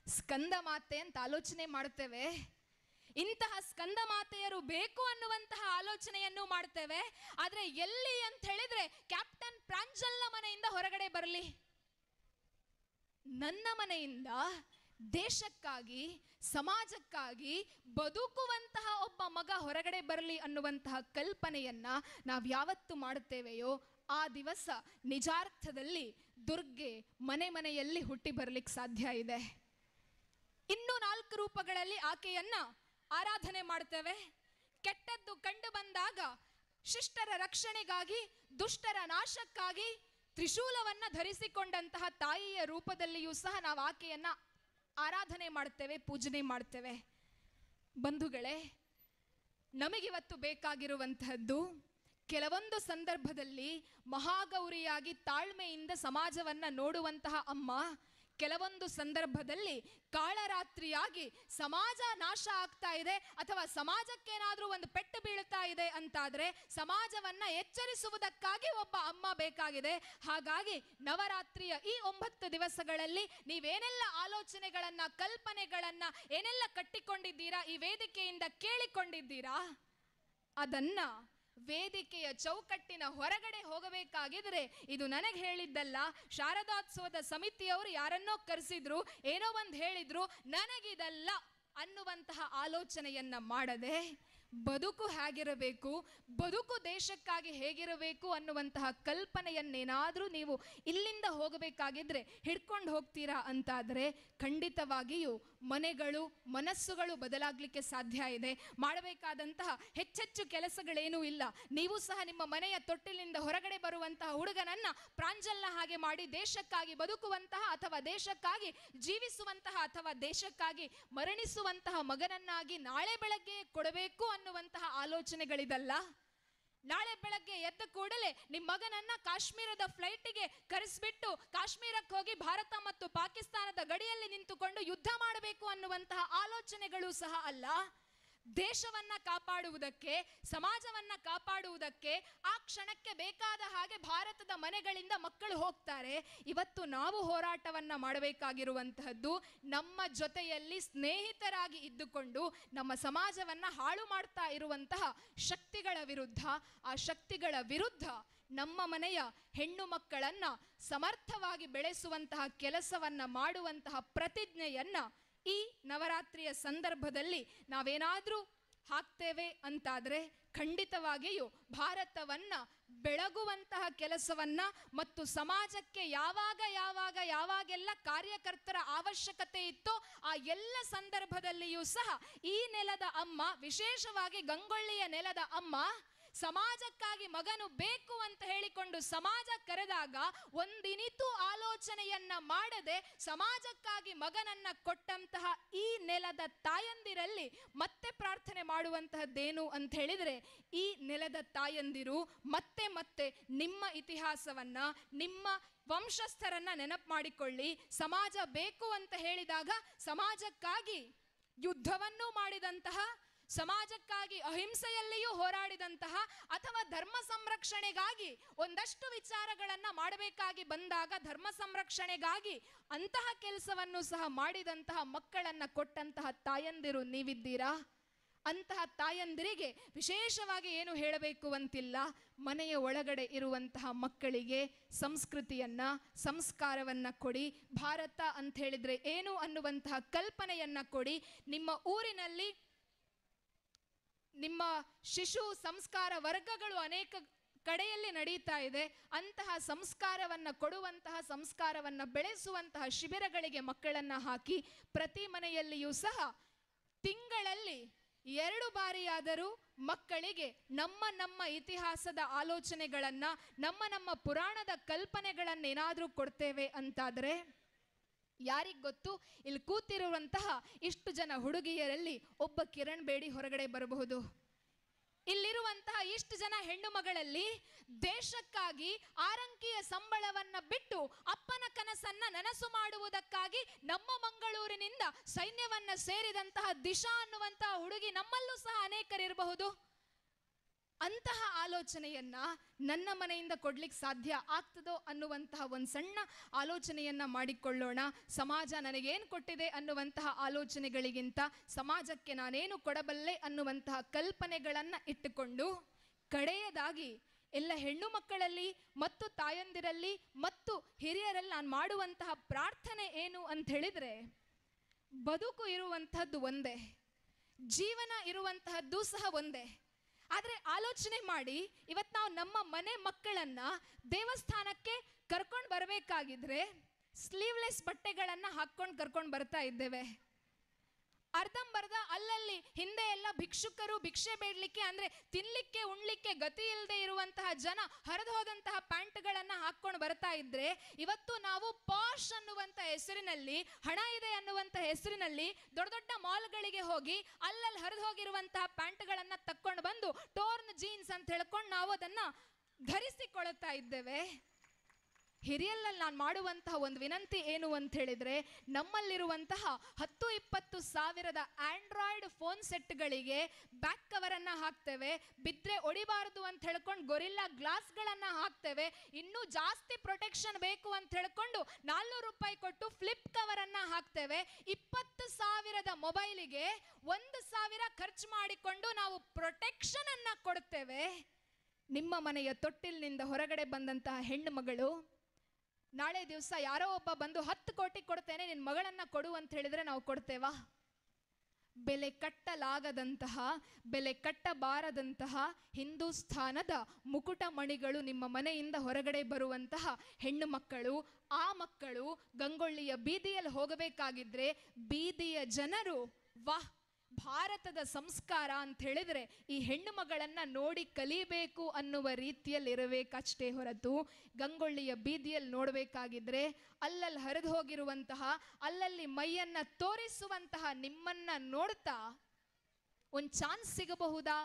Speaker 1: ಸ್ಕಂದ ಮಾತೆ ಅಂತ ಆಲೋಚನೆ ಮಾಡ್ತೇವೆ. ಇಂತಹ ಸ್ಕಂದ ಮಾತೆಯರು ಬೇಕು ಅನ್ನುವಂತಹ ಆಲೋಚನೆಯನ್ನು ಮಾಡ್ತೇವೆ. ಆದ್ರೆ ಎಲ್ಲಿ ಅಂತ ಹೇಳಿದ್ರೆ ಕ್ಯಾಪ್ಟನ್ ಪ್ರಾಂಜಲ್ನ ಮನೆಯಿಂದ ಹೊರಗಡೆ ಬರಲಿ, ನನ್ನ ಮನೆಯಿಂದ ದೇಶಕ್ಕಾಗಿ ಸಮಾಜಕ್ಕಾಗಿ ಬದುಕುವಂತಹ ಒಬ್ಬ ಮಗ ಹೊರಗಡೆ ಬರಲಿ ಅನ್ನುವಂತಹ ಕಲ್ಪನೆಯನ್ನ ನಾವು ಯಾವತ್ತು ಮಾಡುತ್ತೇವೆಯೋ ಆ ದಿವಸ ನಿಜಾರ್ಥದಲ್ಲಿ ದುರ್ಗೆ ಮನೆ ಮನೆಯಲ್ಲಿ ಹುಟ್ಟಿ ಬರಲಿಕ್ಕೆ ಸಾಧ್ಯ ಇದೆ. ಇನ್ನು 4 ರೂಪಗಳಲ್ಲಿ ಆಕೆಯನ್ನ ಆರಾಧನೆ ಮಾಡ್ತೇವೆ. ಕೆಟ್ಟದ್ದು ಕಂಡು ಬಂದಾಗ ಶಿಷ್ಟರ ರಕ್ಷಣೆಗಾಗಿ, ದುಷ್ಟರ ನಾಶಕ್ಕಾಗಿ ತ್ರಿಶೂಲವನ್ನ ಧರಿಸಿಕೊಂಡಂತಹ ತಾಯಿಯ ರೂಪದಲ್ಲಿಯೂ ಸಹ ನಾವು ಆಕೆಯನ್ನ ಆರಾಧನೆ ಮಾಡ್ತೇವೆ, ಪೂಜನೆ ಮಾಡ್ತೇವೆ. ಬಂಧುಗಳೇ, ನಮಗಿವತ್ತು ಬೇಕಾಗಿರುವಂತಹದ್ದು ಕೆಲವೊಂದು ಸಂದರ್ಭದಲ್ಲಿ ಮಹಾಗೌರಿಯಾಗಿ ತಾಳ್ಮೆಯಿಂದ ಸಮಾಜವನ್ನ ನೋಡುವಂತಹ ಅಮ್ಮ, ಕೆಲವೊಂದು ಸಂದರ್ಭದಲ್ಲಿ ಕಾಳರಾತ್ರಿಯಾಗಿ ಸಮಾಜ ನಾಶ ಆಗ್ತಾ ಇದೆ ಅಥವಾ ಸಮಾಜಕ್ಕೇನಾದ್ರೂ ಒಂದು ಪೆಟ್ಟು ಬೀಳ್ತಾ ಇದೆ ಅಂತಾದ್ರೆ ಸಮಾಜವನ್ನ ಎಚ್ಚರಿಸುವುದಕ್ಕಾಗಿ ಒಬ್ಬ ಅಮ್ಮ ಬೇಕಾಗಿದೆ. ಹಾಗಾಗಿ ನವರಾತ್ರಿಯ ಈ 9 ದಿವಸಗಳಲ್ಲಿ ನೀವೇನೆಲ್ಲ ಆಲೋಚನೆಗಳನ್ನ, ಕಲ್ಪನೆಗಳನ್ನ ಏನೆಲ್ಲ ಕಟ್ಟಿಕೊಂಡಿದ್ದೀರಾ, ಈ ವೇದಿಕೆಯಿಂದ ಕೇಳಿಕೊಂಡಿದ್ದೀರಾ, ಅದನ್ನ ವೇದಿಕೆಯ ಚೌಕಟ್ಟಿನ ಹೊರಗಡೆ ಹೋಗಬೇಕಾಗಿದ್ರೆ ಇದು ನನಗೆ ಹೇಳಿದ್ದಲ್ಲ, ಶಾರದೋತ್ಸವದ ಸಮಿತಿಯವರು ಯಾರನ್ನೋ ಕರೆಸಿದ್ರು, ಏನೋ ಒಂದು ಹೇಳಿದ್ರು, ನನಗಿದಲ್ಲ ಅನ್ನುವಂತಹ ಆಲೋಚನೆಯನ್ನ ಮಾಡದೆ ಬದುಕು ಹೇಗಿರಬೇಕು, ಬದುಕು ದೇಶಕ್ಕಾಗಿ ಹೇಗಿರಬೇಕು ಅನ್ನುವಂತಹ ಕಲ್ಪನೆಯನ್ನೇನಾದ್ರೂ ನೀವು ಇಲ್ಲಿಂದ ಹೋಗಬೇಕಾಗಿದ್ರೆ ಹಿಡ್ಕೊಂಡು ಹೋಗ್ತೀರಾ ಅಂತಾದರೆ ಖಂಡಿತವಾಗಿಯೂ ಮನೆಗಳು, ಮನಸ್ಸುಗಳು ಬದಲಾಗಲಿಕ್ಕೆ ಸಾಧ್ಯ ಇದೆ. ಮಾಡಬೇಕಾದಂತಹ ಹೆಚ್ಚೆಚ್ಚು ಕೆಲಸಗಳೇನೂ ಇಲ್ಲ. ನೀವು ಸಹ ನಿಮ್ಮ ಮನೆಯ ತೊಟ್ಟಿಲಿಂದ ಹೊರಗಡೆ ಬರುವಂತಹ ಹುಡುಗನನ್ನ ಪ್ರಾಂಜಲ್ನ ಹಾಗೆ ಮಾಡಿ ದೇಶಕ್ಕಾಗಿ ಬದುಕುವಂತಹ ಅಥವಾ ದೇಶಕ್ಕಾಗಿ ಜೀವಿಸುವಂತಹ ಅಥವಾ ದೇಶಕ್ಕಾಗಿ ಮರಣಿಸುವಂತಹ ಮಗನನ್ನಾಗಿ ನಾಳೆ ಬೆಳಗ್ಗೆ ಕೊಡಬೇಕು ಅನ್ನುವಂತಹ ಆಲೋಚನೆಗಳಿದಲ್ಲ. ನಾಳೆ ಬೆಳಗ್ಗೆ ಎದ್ದ ಕೂಡಲೇ ನಿಮ್ಮ ಮಗನನ್ನ ಕಾಶ್ಮೀರದ ಫ್ಲೈಟಿಗೆ ಕರೆಸಿಬಿಟ್ಟು ಕಾಶ್ಮೀರಕ್ಕೆ ಹೋಗಿ ಭಾರತ ಮತ್ತು ಪಾಕಿಸ್ತಾನದ ಗಡಿಯಲ್ಲಿ ನಿಂತುಕೊಂಡು ಯುದ್ಧ ಮಾಡಬೇಕು ಅನ್ನುವಂತಹ ಆಲೋಚನೆಗಳು ಸಹ ಅಲ್ಲ. ದೇಶವನ್ನ ಕಾಪಾಡುವುದಕ್ಕೆ, ಸಮಾಜವನ್ನ ಕಾಪಾಡುವುದಕ್ಕೆ ಆ ಕ್ಷಣಕ್ಕೆ ಬೇಕಾದ ಹಾಗೆ ಭಾರತದ ಮನೆಗಳಿಂದ ಮಕ್ಕಳು ಹೋಗ್ತಾರೆ. ಇವತ್ತು ನಾವು ಹೋರಾಟವನ್ನ ಮಾಡಬೇಕಾಗಿರುವಂತಹದ್ದು ನಮ್ಮ ಜೊತೆಯಲ್ಲಿ ಸ್ನೇಹಿತರಾಗಿ ಇದ್ದುಕೊಂಡು ನಮ್ಮ ಸಮಾಜವನ್ನ ಹಾಳು ಮಾಡ್ತಾ ಇರುವಂತಹ ಶಕ್ತಿಗಳ ವಿರುದ್ಧ, ಆ ಶಕ್ತಿಗಳ ವಿರುದ್ಧ ನಮ್ಮ ಮನೆಯ ಹೆಣ್ಣು ಮಕ್ಕಳನ್ನ ಸಮರ್ಥವಾಗಿ ಬೆಳೆಸುವಂತಹ ಕೆಲಸವನ್ನ ಮಾಡುವಂತಹ ಪ್ರತಿಜ್ಞೆಯನ್ನ ಈ ನವರಾತ್ರಿಯ ಸಂದರ್ಭದಲ್ಲಿ ನಾವೇನಾದ್ರೂ ಹಾಕ್ತೇವೆ ಅಂತಾದ್ರೆ ಖಂಡಿತವಾಗಿಯೂ ಭಾರತವನ್ನ ಬೆಳಗುವಂತಹ ಕೆಲಸವನ್ನ ಮತ್ತು ಸಮಾಜಕ್ಕೆ ಯಾವಾಗೆಲ್ಲ ಕಾರ್ಯಕರ್ತರ ಅವಶ್ಯಕತೆ ಇತ್ತೋ ಆ ಎಲ್ಲ ಸಂದರ್ಭದಲ್ಲಿಯೂ ಸಹ ಈ ನೆಲದ ಅಮ್ಮ, ವಿಶೇಷವಾಗಿ ಗಂಗೊಳ್ಳಿಯ ನೆಲದ ಅಮ್ಮ, ಸಮಾಜಕ್ಕಾಗಿ ಮಗನು ಬೇಕು ಅಂತ ಹೇಳಿಕೊಂಡು ಸಮಾಜ ಕರೆದಾಗ ಒಂದಿನಿತೂ ಆಲೋಚನೆಯನ್ನ ಮಾಡದೆ ಸಮಾಜಕ್ಕಾಗಿ ಮಗನನ್ನ ಕೊಟ್ಟಂತಹ ಈ ನೆಲದ ತಾಯಂದಿರಲ್ಲಿ ಮತ್ತೆ ಪ್ರಾರ್ಥನೆ ಮಾಡುವಂತಹದ್ದೇನು ಅಂತ ಹೇಳಿದ್ರೆ, ಈ ನೆಲದ ತಾಯಂದಿರು ಮತ್ತೆ ಮತ್ತೆ ನಿಮ್ಮ ಇತಿಹಾಸವನ್ನ, ನಿಮ್ಮ ವಂಶಸ್ಥರನ್ನ ನೆನಪು ಮಾಡಿಕೊಳ್ಳಿ. ಸಮಾಜ ಬೇಕು ಅಂತ ಹೇಳಿದಾಗ ಸಮಾಜಕ್ಕಾಗಿ ಯುದ್ಧವನ್ನೂ ಮಾಡಿದಂತಹ, ಸಮಾಜಕ್ಕಾಗಿ ಅಹಿಂಸೆಯಲ್ಲಿಯೂ ಹೋರಾಡಿದಂತಹ ಅಥವಾ ಧರ್ಮ ಸಂರಕ್ಷಣೆಗಾಗಿ ಒಂದಷ್ಟು ವಿಚಾರಗಳನ್ನ ಮಾಡಬೇಕಾಗಿ ಬಂದಾಗ ಧರ್ಮ ಸಂರಕ್ಷಣೆಗಾಗಿ ಅಂತಹ ಕೆಲಸವನ್ನು ಸಹ ಮಾಡಿದಂತಹ ಮಕ್ಕಳನ್ನ ಕೊಟ್ಟಂತಹ ತಾಯಂದಿರು ನೀವಿದ್ದೀರಾ. ಅಂತಹ ತಾಯಂದಿರಿಗೆ ವಿಶೇಷವಾಗಿ ಏನು ಹೇಳಬೇಕು ಅಂತಿಲ್ಲ. ಮನೆಯ ಒಳಗಡೆ ಇರುವಂತಹ ಮಕ್ಕಳಿಗೆ ಸಂಸ್ಕೃತಿಯನ್ನ, ಸಂಸ್ಕಾರವನ್ನ ಕೊಡಿ. ಭಾರತ ಅಂತ ಹೇಳಿದ್ರೆ ಏನು ಅನ್ನುವಂತಹ ಕಲ್ಪನೆಯನ್ನ ಕೊಡಿ. ನಿಮ್ಮ ಊರಿನಲ್ಲಿ ನಿಮ್ಮ ಶಿಶು ಸಂಸ್ಕಾರ ವರ್ಗಗಳು ಅನೇಕ ಕಡೆಯಲ್ಲಿ ನಡೀತಾ ಇದೆ. ಅಂತಹ ಸಂಸ್ಕಾರವನ್ನ ಕೊಡುವಂತಹ, ಸಂಸ್ಕಾರವನ್ನ ಬೆಳೆಸುವಂತಹ ಶಿಬಿರಗಳಿಗೆ ಮಕ್ಕಳನ್ನ ಹಾಕಿ ಪ್ರತಿ ಮನೆಯಲ್ಲಿಯೂ ಸಹ ತಿಂಗಳಲ್ಲಿ 2 ಬಾರಿಯಾದರೂ ಮಕ್ಕಳಿಗೆ ನಮ್ಮ ಇತಿಹಾಸದ ಆಲೋಚನೆಗಳನ್ನ, ನಮ್ಮ ಪುರಾಣದ ಕಲ್ಪನೆಗಳನ್ನೇನಾದ್ರೂ ಕೊಡ್ತೇವೆ ಅಂತಾದ್ರೆ ಯಾರಿಗ್ ಗೊತ್ತು, ಇಲ್ಲಿ ಕೂತಿರುವಂತಹ ಇಷ್ಟು ಜನ ಹುಡುಗಿಯರಲ್ಲಿ ಒಬ್ಬ ಕಿರಣ್ ಬೇಡಿ ಹೊರಗಡೆ ಬರಬಹುದು. ಇಲ್ಲಿರುವಂತಹ ಇಷ್ಟು ಜನ ಹೆಣ್ಣು ಮಗಳಲ್ಲಿ ದೇಶಕ್ಕಾಗಿ ಆರಂಕಿಯ ಸಂಬಳವನ್ನ ಬಿಟ್ಟು ಅಪ್ಪನ ಕನಸನ್ನ ನನಸು ಮಾಡುವುದಕ್ಕಾಗಿ ನಮ್ಮ ಮಂಗಳೂರಿನಿಂದ ಸೈನ್ಯವನ್ನ ಸೇರಿದಂತಹ ದಿಶಾ ಅನ್ನುವಂತಹ ಹುಡುಗಿ ನಮ್ಮಲ್ಲೂ ಸಹ ಅನೇಕರಿರಬಹುದು. ಅಂತಹ ಆಲೋಚನೆಯನ್ನ ನನ್ನ ಮನೆಯಿಂದ ಕೊಡ್ಲಿಕ್ಕೆ ಸಾಧ್ಯ ಆಗ್ತದೋ ಅನ್ನುವಂತಹ ಒಂದು ಸಣ್ಣ ಆಲೋಚನೆಯನ್ನ ಮಾಡಿಕೊಳ್ಳೋಣ. ಸಮಾಜ ನನಗೇನು ಕೊಟ್ಟಿದೆ ಅನ್ನುವಂತಹ ಆಲೋಚನೆಗಳಿಗಿಂತ ಸಮಾಜಕ್ಕೆ ನಾನೇನು ಕೊಡಬಲ್ಲೆ ಅನ್ನುವಂತಹ ಕಲ್ಪನೆಗಳನ್ನ ಇಟ್ಟುಕೊಂಡು, ಕಡೆಯದಾಗಿ ಎಲ್ಲ ಹೆಣ್ಣು ಮಕ್ಕಳಲ್ಲಿ ಮತ್ತು ತಾಯಂದಿರಲ್ಲಿ ಮತ್ತು ಹಿರಿಯರಲ್ಲಿ ನಾನು ಮಾಡುವಂತಹ ಪ್ರಾರ್ಥನೆ ಏನು ಅಂತ ಹೇಳಿದ್ರೆ, ಬದುಕು ಇರುವಂತಹದ್ದು ಒಂದೇ, ಜೀವನ ಇರುವಂತಹದ್ದು ಸಹ ಒಂದೇ. ಆದರೆ ಆಲೋಚನೆ ಮಾಡಿ, ಇವತ್ತು ನಾವು ನಮ್ಮ ಮನೆ ಮಕ್ಕಳನ್ನ ದೇವಸ್ಥಾನಕ್ಕೆ ಕರ್ಕೊಂಡು ಬರಬೇಕಾಗಿದ್ರೆ ಸ್ಲೀವ್ಲೆಸ್ ಬಟ್ಟೆಗಳನ್ನ ಹಾಕೊಂಡು ಕರ್ಕೊಂಡು ಬರ್ತಾ ಇದ್ದೇವೆ. ಅರ್ಧಂಬರ್ಧ ಅಲ್ಲಲ್ಲಿ ಹಿಂದೆ ಎಲ್ಲ ಭಿಕ್ಷುಕರು ಭಿಕ್ಷೆ ಬೇಡಲಿಕ್ಕೆ ಅಂದ್ರೆ ತಿನ್ಲಿಕ್ಕೆ ಉಣ್ಲಿಕ್ಕೆ ಗತಿ ಇಲ್ಲದೆ ಇರುವಂತಹ ಜನ ಹರಿದು ಹೋದಂತಹ ಪ್ಯಾಂಟ್ಗಳನ್ನ ಹಾಕೊಂಡು ಬರ್ತಾ ಇದ್ರೆ, ಇವತ್ತು ನಾವು ಪಾಶ್ ಅನ್ನುವಂತ ಹೆಸರಿನಲ್ಲಿ, ಹಣ ಇದೆ ಅನ್ನುವಂತ ಹೆಸರಿನಲ್ಲಿ ದೊಡ್ಡ ದೊಡ್ಡ ಮಾಲ್ಗಳಿಗೆ ಹೋಗಿ ಅಲ್ಲಲ್ಲಿ ಹರಿದು ಹೋಗಿರುವಂತಹ ಪ್ಯಾಂಟ್ಗಳನ್ನ ತಕ್ಕೊಂಡು ಬಂದು ಟೋರ್ನ್ ಜೀನ್ಸ್ ಅಂತ ಹೇಳ್ಕೊಂಡು ನಾವು ಅದನ್ನ ಧರಿಸಿಕೊಳ್ಳುತ್ತಾ ಇದ್ದೇವೆ. ಹಿರಿಯರಲ್ಲಿ ನಾನು ಮಾಡುವಂತಹ ಒಂದು ವಿನಂತಿ ಏನು ಅಂತ ಹೇಳಿದ್ರೆ, ನಮ್ಮಲ್ಲಿರುವಂತಹ 10-20 ಸಾವಿರದ ಆಂಡ್ರಾಯ್ಡ್ ಫೋನ್ ಸೆಟ್ಗಳಿಗೆ ಬ್ಯಾಕ್ ಕವರ್ ಅನ್ನ ಹಾಕ್ತೇವೆ, ಬಿದ್ರೆ ಒಡಿಬಾರದು ಅಂತ ಹೇಳ್ಕೊಂಡು ಗೊರಿಲ್ಲಾ ಗ್ಲಾಸ್ಗಳನ್ನ ಹಾಕ್ತೇವೆ, ಇನ್ನೂ ಜಾಸ್ತಿ ಪ್ರೊಟೆಕ್ಷನ್ ಬೇಕು ಅಂತ ಹೇಳ್ಕೊಂಡು 400 ರೂಪಾಯಿ ಕೊಟ್ಟು ಫ್ಲಿಪ್ ಕವರ್ ಅನ್ನ ಹಾಕ್ತೇವೆ. 20,000ದ ಮೊಬೈಲಿಗೆ 1,000 ಖರ್ಚು ಮಾಡಿಕೊಂಡು ನಾವು ಪ್ರೊಟೆಕ್ಷನ್ ಅನ್ನ ಕೊಡ್ತೇವೆ. ನಿಮ್ಮ ಮನೆಯ ತೊಟ್ಟಿಲಿನಿಂದ ಹೊರಗಡೆ ಬಂದಂತಹ ಹೆಣ್ಣು ಮಗಳು ನಾಳೆ ದಿವಸ ಯಾರೋ ಒಬ್ಬ ಬಂದು 10 ಕೋಟಿ ಕೊಡ್ತೇನೆ ನಿನ್ನ ಮಗಳನ್ನ ಕೊಡು ಅಂತ ಹೇಳಿದ್ರೆ ನಾವು ಕೊಡ್ತೇವಾ? ಬೆಲೆ ಕಟ್ಟಲಾಗದಂತಹ, ಬೆಲೆ ಕಟ್ಟಬಾರದಂತಹ ಹಿಂದೂಸ್ಥಾನದ ಮುಕುಟ ಮಣಿಗಳು ನಿಮ್ಮ ಮನೆಯಿಂದ ಹೊರಗಡೆ ಬರುವಂತಹ ಹೆಣ್ಣು ಮಕ್ಕಳು, ಆ ಮಕ್ಕಳು ಗಂಗೊಳ್ಳಿಯ ಬೀದಿಯಲ್ಲಿ ಹೋಗಬೇಕಾಗಿದ್ರೆ ಬೀದಿಯ ಜನರು ವಾಹ್ ಭಾರತದ ಸಂಸ್ಕಾರ ಅಂತ ಹೇಳಿದ್ರೆ ಈ ಹೆಣ್ಣು ಮಗಳನ್ನ ನೋಡಿ ಕಲಿಬೇಕು ಅನ್ನುವ ರೀತಿಯಲ್ಲಿ ಇರಬೇಕಷ್ಟೇ ಹೊರತು, ಗಂಗೊಳ್ಳಿಯ ಬೀದಿಯಲ್ಲಿ ನೋಡಬೇಕಾಗಿದ್ರೆ ಅಲ್ಲಲ್ಲಿ ಹರಿದು ಹೋಗಿರುವಂತಹ, ಅಲ್ಲಲ್ಲಿ ಮೈಯನ್ನ ತೋರಿಸುವಂತಹ ನಿಮ್ಮನ್ನ ನೋಡ್ತಾ ಒಂದು ಚಾನ್ಸ್ ಸಿಗಬಹುದಾ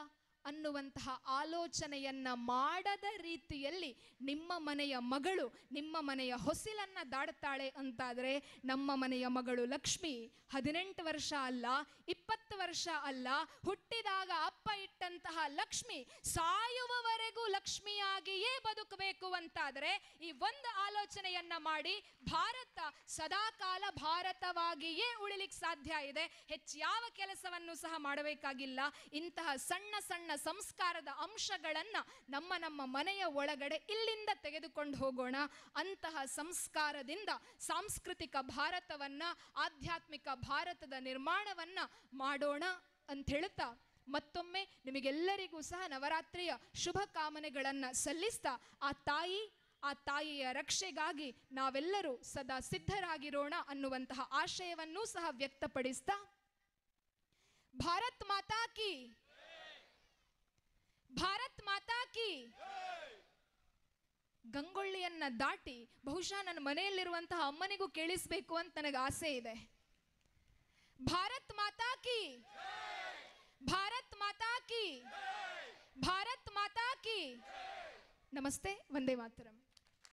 Speaker 1: ಅನ್ನುವಂತಹ ಆಲೋಚನೆಯನ್ನ ಮಾಡದ ರೀತಿಯಲ್ಲಿ ನಿಮ್ಮ ಮನೆಯ ಮಗಳು ನಿಮ್ಮ ಮನೆಯ ಹೊಸಿಲನ್ನ ದಾಡ್ತಾಳೆ ಅಂತಾದ್ರೆ, ನಮ್ಮ ಮನೆಯ ಮಗಳು ಲಕ್ಷ್ಮಿ 18 ವರ್ಷ ಅಲ್ಲ, 20 ವರ್ಷ ಅಲ್ಲ, ಹುಟ್ಟಿದಾಗ ಅಪ್ಪ ಇಟ್ಟಂತಹ ಲಕ್ಷ್ಮಿ ಸಾಯುವವರೆಗೂ ಲಕ್ಷ್ಮಿಯಾಗಿಯೇ ಬದುಕಬೇಕು ಅಂತಾದ್ರೆ ಈ ಒಂದು ಆಲೋಚನೆಯನ್ನ ಮಾಡಿ ಭಾರತ ಸದಾಕಾಲ ಭಾರತವಾಗಿಯೇ ಉಳಿಲಿಕ್ಕೆ ಸಾಧ್ಯ ಇದೆ. ಹೆಚ್ಚಾವ ಕೆಲಸವನ್ನು ಸಹ ಮಾಡಬೇಕಾಗಿಲ್ಲ. ಇಂತಹ ಸಣ್ಣ ಸಣ್ಣ ಸಂಸ್ಕಾರದ ಅಂಶಗಳನ್ನ ನಮ್ಮ ಮನೆಯ ಒಳಗಡೆ ಇಲ್ಲಿಂದ ತೆಗೆದುಕೊಂಡು ಹೋಗೋಣ. ಅಂತಹ ಸಂಸ್ಕಾರದಿಂದ ಸಾಂಸ್ಕೃತಿಕ ಭಾರತವನ್ನ, ಆಧ್ಯಾತ್ಮಿಕ ಭಾರತದ ನಿರ್ಮಾಣವನ್ನ ಮಾಡೋಣ ಅಂತ ಹೇಳ್ತಾ ಮತ್ತೊಮ್ಮೆ ನಿಮಗೆಲ್ಲರಿಗೂ ಸಹ ನವರಾತ್ರಿಯ ಶುಭ ಕಾಮನೆಗಳನ್ನ ಸಲ್ಲಿಸ್ತಾ ಆ ತಾಯಿಯ ರಕ್ಷೆಗಾಗಿ ನಾವೆಲ್ಲರೂ ಸದಾ ಸಿದ್ಧರಾಗಿರೋಣ ಅನ್ನುವಂತಹ ಆಶಯವನ್ನೂ ಸಹ ವ್ಯಕ್ತಪಡಿಸ್ತಾ, ಭಾರತ್ ಮಾತಾ ಕಿ, ಭಾರತ್ ಮಾತಾ ಕಿ. ಗಂಗೊಳ್ಳಿಯನ್ನ ದಾಟಿ ಬಹುಶಃ ನನ್ನ ಮನೆಯಲ್ಲಿರುವಂತಹ ಅಮ್ಮನಿಗೂ ಕೇಳಿಸ್ಬೇಕು ಅಂತ ನನಗೆ ಆಸೆ ಇದೆ. ಭಾರತ್ ಮಾತಾ ಕಿ, ಭಾರತ್ ಮಾತಾ ಕಿ, ಭಾರತ್ ಮಾತಾ ಕಿ. ನಮಸ್ತೆ, ವಂದೇ ಮಾತರಂ.